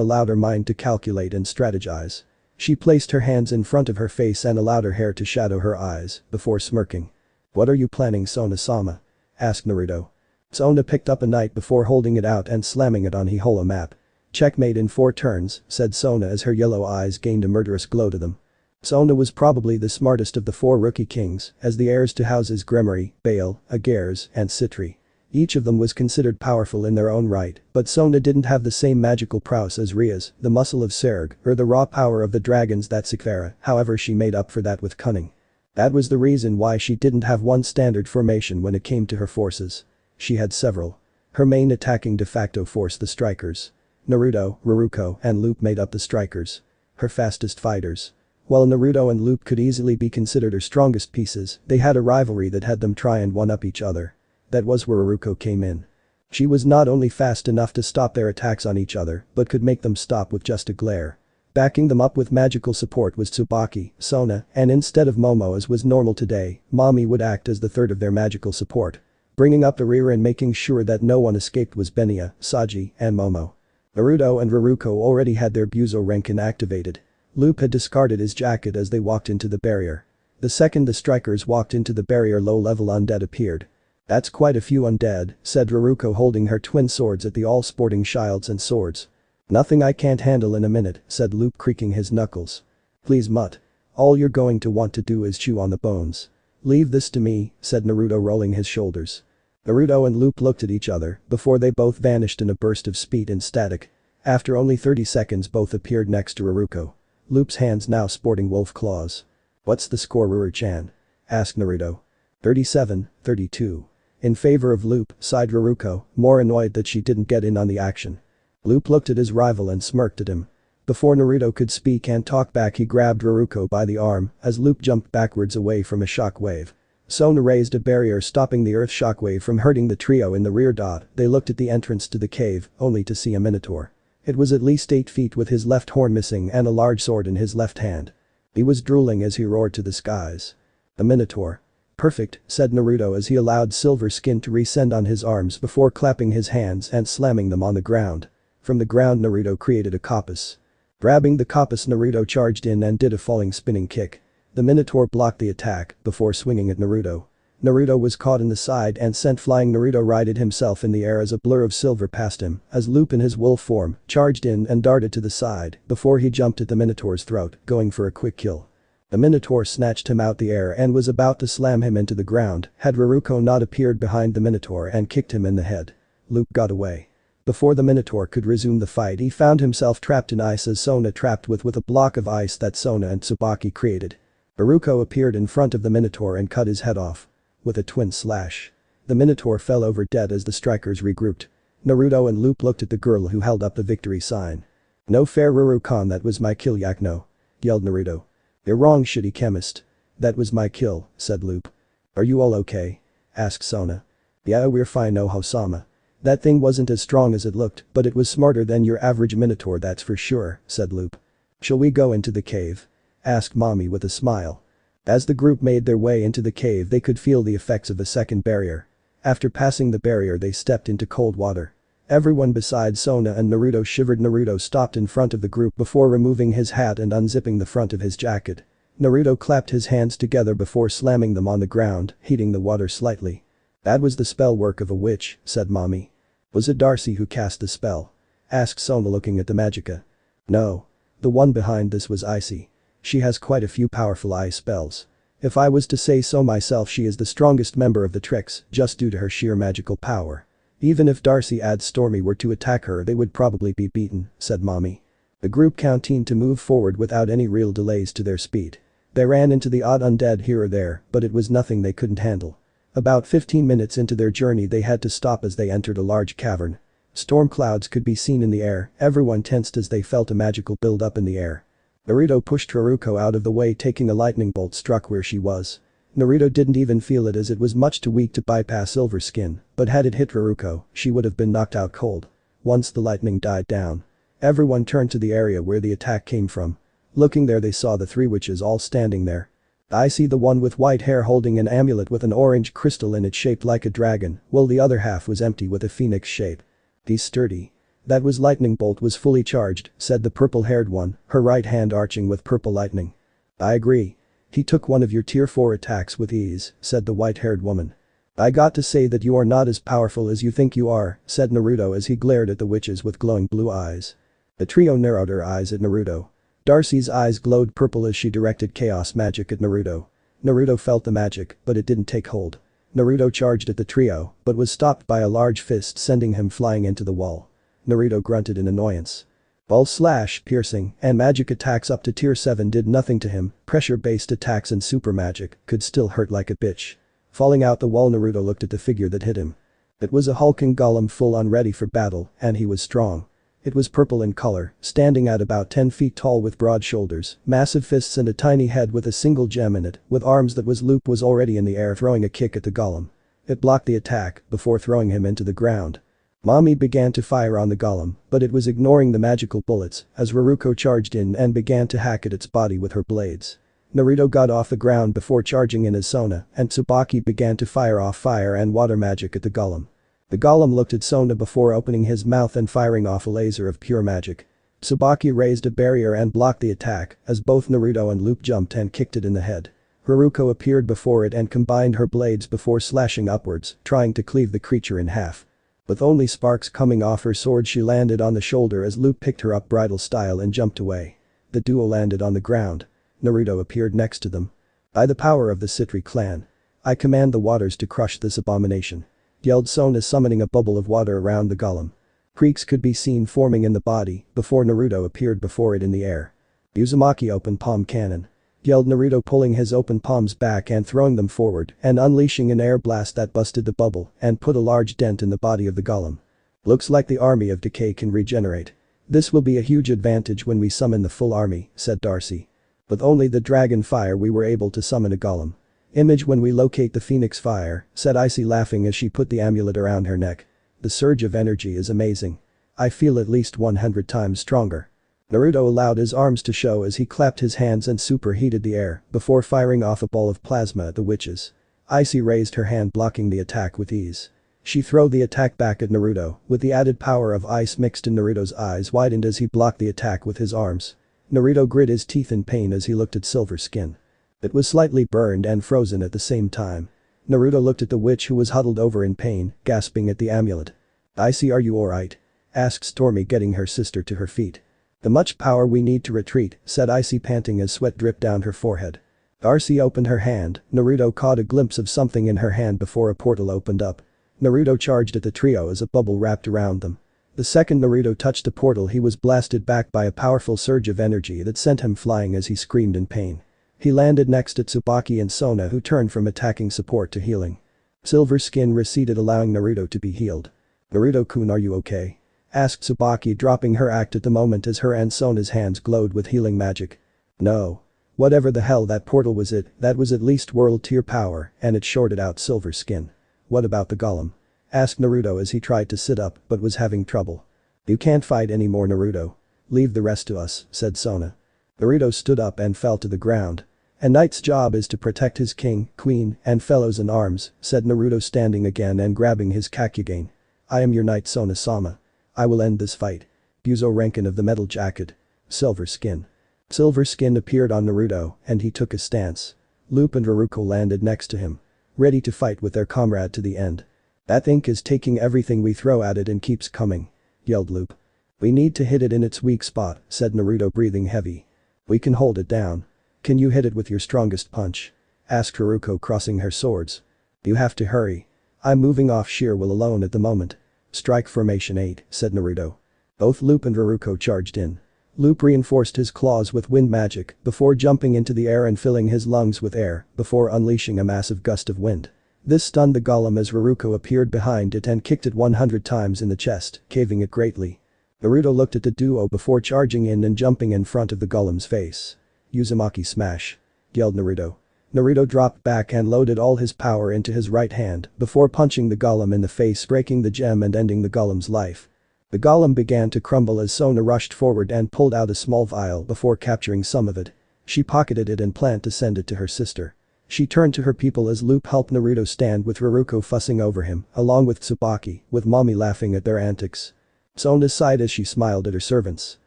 allowed her mind to calculate and strategize. She placed her hands in front of her face and allowed her hair to shadow her eyes, before smirking. "What are you planning, Sona-sama?" asked Naruto. Sona picked up a knight before holding it out and slamming it on the holo map. "Checkmate in 4 turns," said Sona as her yellow eyes gained a murderous glow to them. Sona was probably the smartest of the 4 rookie kings, as the heirs to houses Gremory, Bale, Ageres, and Citri. Each of them was considered powerful in their own right, but Sona didn't have the same magical prowess as Riaz, the muscle of Serg, or the raw power of the dragons that Sakvara, however she made up for that with cunning. That was the reason why she didn't have one standard formation when it came to her forces. She had several. Her main attacking de facto force, the strikers. Naruto, Raruko, and Loop made up the strikers. Her fastest fighters. While Naruto and Loop could easily be considered her strongest pieces, they had a rivalry that had them try and one-up each other. That was where Raruko came in. She was not only fast enough to stop their attacks on each other, but could make them stop with just a glare. Backing them up with magical support was Tsubaki, Sona, and instead of Momo as was normal today, Mommy would act as the third of their magical support. Bringing up the rear and making sure that no one escaped was Benya, Saji, and Momo. Naruto and Raruko already had their Buzo Renkin activated. Loop had discarded his jacket as they walked into the barrier. The second the strikers walked into the barrier, low-level undead appeared. "That's quite a few undead," said Raruko, holding her twin swords at the all sporting shields and swords. "Nothing I can't handle in a minute," said Loop, creaking his knuckles. "Please Mutt. All you're going to want to do is chew on the bones." "Leave this to me," said Naruto, rolling his shoulders. Naruto and Loop looked at each other before they both vanished in a burst of speed and static. After only 30 seconds both appeared next to Raruko. Loop's hands now sporting wolf claws. "What's the score, Ruru-chan?" asked Naruto. 37-32. "In favor of Loop," sighed Raruko, more annoyed that she didn't get in on the action. Loop looked at his rival and smirked at him. Before Naruto could speak and talk back, he grabbed Raruko by the arm as Loop jumped backwards away from a shockwave. Sona raised a barrier, stopping the earth shockwave from hurting the trio in the rear. They looked at the entrance to the cave, only to see a minotaur. It was at least 8 feet with his left horn missing and a large sword in his left hand. He was drooling as he roared to the skies. "The minotaur. Perfect," said Naruto as he allowed Silver Skin to resend on his arms before clapping his hands and slamming them on the ground. From the ground Naruto created a kopis. Grabbing the kopis, Naruto charged in and did a falling spinning kick. The minotaur blocked the attack before swinging at Naruto. Naruto was caught in the side and sent flying. Naruto righted himself in the air as a blur of silver passed him as Loop in his wolf form charged in and darted to the side before he jumped at the minotaur's throat, going for a quick kill. The minotaur snatched him out the air and was about to slam him into the ground had Raruko not appeared behind the minotaur and kicked him in the head. Loop got away. Before the minotaur could resume the fight, he found himself trapped in ice as Sona trapped with a block of ice that Sona and Tsubaki created. Raruko appeared in front of the minotaur and cut his head off. With a twin slash. The minotaur fell over dead as the strikers regrouped. Naruto and Loop looked at the girl who held up the victory sign. "No fair, Ruru-kan, that was my kill, Yakno," yelled Naruto. "You're wrong, shitty chemist." "That was my kill," said Loop. "Are you all okay?" asked Sona. "Yeah, we're fine, no Hosama. That thing wasn't as strong as it looked, but it was smarter than your average minotaur, that's for sure," said Loop. "Shall we go into the cave?" asked Mommy with a smile. As the group made their way into the cave, they could feel the effects of a second barrier. After passing the barrier, they stepped into cold water. Everyone besides Sona and Naruto shivered. Naruto stopped in front of the group before removing his hat and unzipping the front of his jacket. Naruto clapped his hands together before slamming them on the ground, heating the water slightly. "That was the spell work of a witch," said Mommy. "Was it Darcy who cast the spell?" asked Sona, looking at the magicka. "No. The one behind this was Icy. She has quite a few powerful ice spells. If I was to say so myself, she is the strongest member of the tricks just due to her sheer magical power. Even if Darcy and Stormy were to attack her, they would probably be beaten," said Mommy. The group continued to move forward without any real delays to their speed. They ran into the odd undead here or there, but it was nothing they couldn't handle. About 15 minutes into their journey, they had to stop as they entered a large cavern. Storm clouds could be seen in the air. Everyone tensed as they felt a magical build-up in the air. Naruto pushed Raruko out of the way, taking a lightning bolt struck where she was. Naruto didn't even feel it as it was much too weak to bypass Silver Skin, but had it hit Raruko, she would have been knocked out cold. Once the lightning died down, everyone turned to the area where the attack came from. Looking there, they saw the 3 witches all standing there. "I see the one with white hair holding an amulet with an orange crystal in it shaped like a dragon, while the other half was empty with a phoenix shape. He's sturdy." "That was lightning bolt was fully charged," said the purple-haired one, her right hand arching with purple lightning. "I agree. He took one of your tier 4 attacks with ease," said the white-haired woman. "I got to say that you are not as powerful as you think you are," said Naruto as he glared at the witches with glowing blue eyes. The trio narrowed their eyes at Naruto. Darcy's eyes glowed purple as she directed chaos magic at Naruto. Naruto felt the magic, but it didn't take hold. Naruto charged at the trio, but was stopped by a large fist, sending him flying into the wall. Naruto grunted in annoyance. Ball slash, piercing, and magic attacks up to tier 7 did nothing to him. Pressure-based attacks and super magic could still hurt like a bitch. Falling out the wall, Naruto looked at the figure that hit him. It was a hulking golem full on ready for battle, and he was strong. It was purple in color, standing at about 10 feet tall with broad shoulders, massive fists and a tiny head with a single gem in it, with arms that was Loop was already in the air throwing a kick at the golem. It blocked the attack before throwing him into the ground. Mommy began to fire on the golem, but it was ignoring the magical bullets as Naruto charged in and began to hack at its body with her blades. Naruto got off the ground before charging in his Sona, and Tsubaki began to fire off fire and water magic at the golem. The golem looked at Sona before opening his mouth and firing off a laser of pure magic. Tsubaki raised a barrier and blocked the attack as both Naruto and Luke jumped and kicked it in the head. Haruko appeared before it and combined her blades before slashing upwards, trying to cleave the creature in half. With only sparks coming off her sword, she landed on the shoulder as Luke picked her up bridal style and jumped away. The duo landed on the ground. Naruto appeared next to them. "By the power of the Citri clan, I command the waters to crush this abomination," yelled Sona, summoning a bubble of water around the golem. Creeks could be seen forming in the body before Naruto appeared before it in the air. "Uzumaki open palm cannon," yelled Naruto, pulling his open palms back and throwing them forward and unleashing an air blast that busted the bubble and put a large dent in the body of the golem. "Looks like the army of decay can regenerate. This will be a huge advantage when we summon the full army," said Darcy. "With only the dragon fire we were able to summon a golem. Image when we locate the phoenix fire," said Icy, laughing as she put the amulet around her neck. "The surge of energy is amazing. I feel at least 100 times stronger." Naruto allowed his arms to show as he clapped his hands and superheated the air before firing off a ball of plasma at the witches. Icy raised her hand, blocking the attack with ease. She threw the attack back at Naruto, with the added power of ice mixed in. Naruto's eyes widened as he blocked the attack with his arms. Naruto grit his teeth in pain as he looked at Silver Skin. It was slightly burned and frozen at the same time. Naruto looked at the witch, who was huddled over in pain, gasping at the amulet. "Icy, are you alright?" asked Stormy, getting her sister to her feet. "The much power we need to retreat," said Icy, panting as sweat dripped down her forehead. Darcy opened her hand. Naruto caught a glimpse of something in her hand before a portal opened up. Naruto charged at the trio as a bubble wrapped around them. The second Naruto touched the portal, he was blasted back by a powerful surge of energy that sent him flying as he screamed in pain. He landed next to Tsubaki and Sona, who turned from attacking support to healing. Silver Skin receded, allowing Naruto to be healed. "Naruto-kun, are you okay?" asked Tsubaki, dropping her act at the moment as her and Sona's hands glowed with healing magic. "No. Whatever the hell that portal was, that was at least world tier power, and it shorted out Silver Skin." "What about the golem?" asked Naruto as he tried to sit up but was having trouble. "You can't fight anymore, Naruto. Leave the rest to us," said Sona. Naruto stood up and fell to the ground. "A knight's job is to protect his king, queen, and fellows in arms," said Naruto, standing again and grabbing his Kakugane. "I am your knight, Sona-sama. I will end this fight. Buzo Renkin of the metal jacket. Silver Skin." Silver Skin appeared on Naruto and he took a stance. Luke and Haruko landed next to him, ready to fight with their comrade to the end. "That ink is taking everything we throw at it and keeps coming," yelled Luke. "We need to hit it in its weak spot," said Naruto, breathing heavy. "We can hold it down." "Can you hit it with your strongest punch?" asked Haruko, crossing her swords. "You have to hurry. I'm moving off sheer will alone at the moment." "Strike formation 8, said Naruto. Both Luke and Haruko charged in. Luke reinforced his claws with wind magic before jumping into the air and filling his lungs with air before unleashing a massive gust of wind. This stunned the golem as Haruko appeared behind it and kicked it 100 times in the chest, caving it greatly. Naruto looked at the duo before charging in and jumping in front of the golem's face. "Uzumaki smash," yelled Naruto. Naruto dropped back and loaded all his power into his right hand before punching the golem in the face, breaking the gem and ending the golem's life. The golem began to crumble as Sona rushed forward and pulled out a small vial before capturing some of it. She pocketed it and planned to send it to her sister. She turned to her people as Luke helped Naruto stand with Haruko fussing over him, along with Tsubaki, with Mommy laughing at their antics. Sona sighed as she smiled at her servants.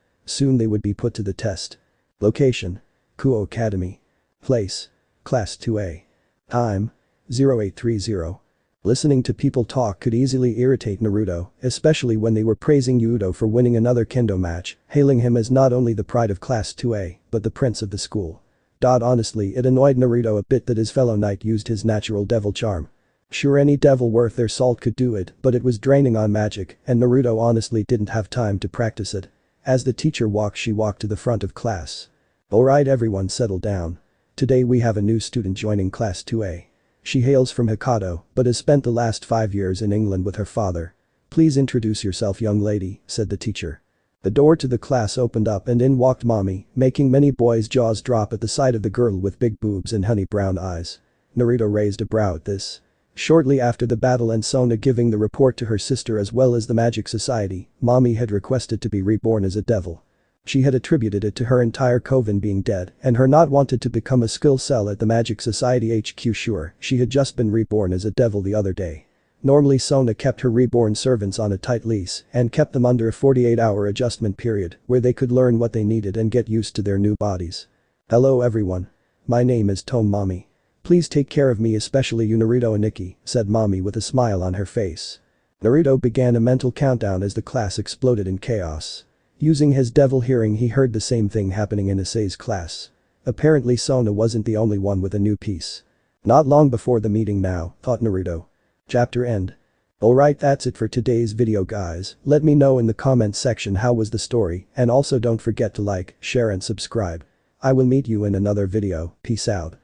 Soon they would be put to the test. Location: Kuoh Academy. Place: Class 2A. Time: 0830. Listening to people talk could easily irritate Naruto, especially when they were praising Yudo for winning another kendo match, hailing him as not only the pride of Class 2A, but the prince of the school. Honestly, it annoyed Naruto a bit that his fellow knight used his natural devil charm. Sure, any devil worth their salt could do it, but it was draining on magic, and Naruto honestly didn't have time to practice it. As the teacher walked, she walked to the front of class. "Alright everyone, settle down. Today we have a new student joining Class 2A. She hails from Hokkaido, but has spent the last 5 years in England with her father. Please introduce yourself, young lady," said the teacher. The door to the class opened up and in walked Mommy, making many boys' jaws drop at the sight of the girl with big boobs and honey brown eyes. Naruto raised a brow at this. Shortly after the battle and Sona giving the report to her sister as well as the Magic Society, Mommy had requested to be reborn as a devil. She had attributed it to her entire coven being dead and her not wanted to become a skill cell at the Magic Society HQ. Sure, she had just been reborn as a devil the other day. Normally Sona kept her reborn servants on a tight leash and kept them under a 48-hour adjustment period where they could learn what they needed and get used to their new bodies. Hello everyone. My name is Tome Mommy. Please take care of me, especially you Naruto and Nikki, said Mommy with a smile on her face. Naruto began a mental countdown as the class exploded in chaos. Using his devil hearing, he heard the same thing happening in Issei's class. Apparently Sona wasn't the only one with a new piece. Not long before the meeting now, thought Naruto. Chapter end. Alright, that's it for today's video guys. Let me know in the comments section how was the story, and also don't forget to like, share and subscribe. I will meet you in another video. Peace out.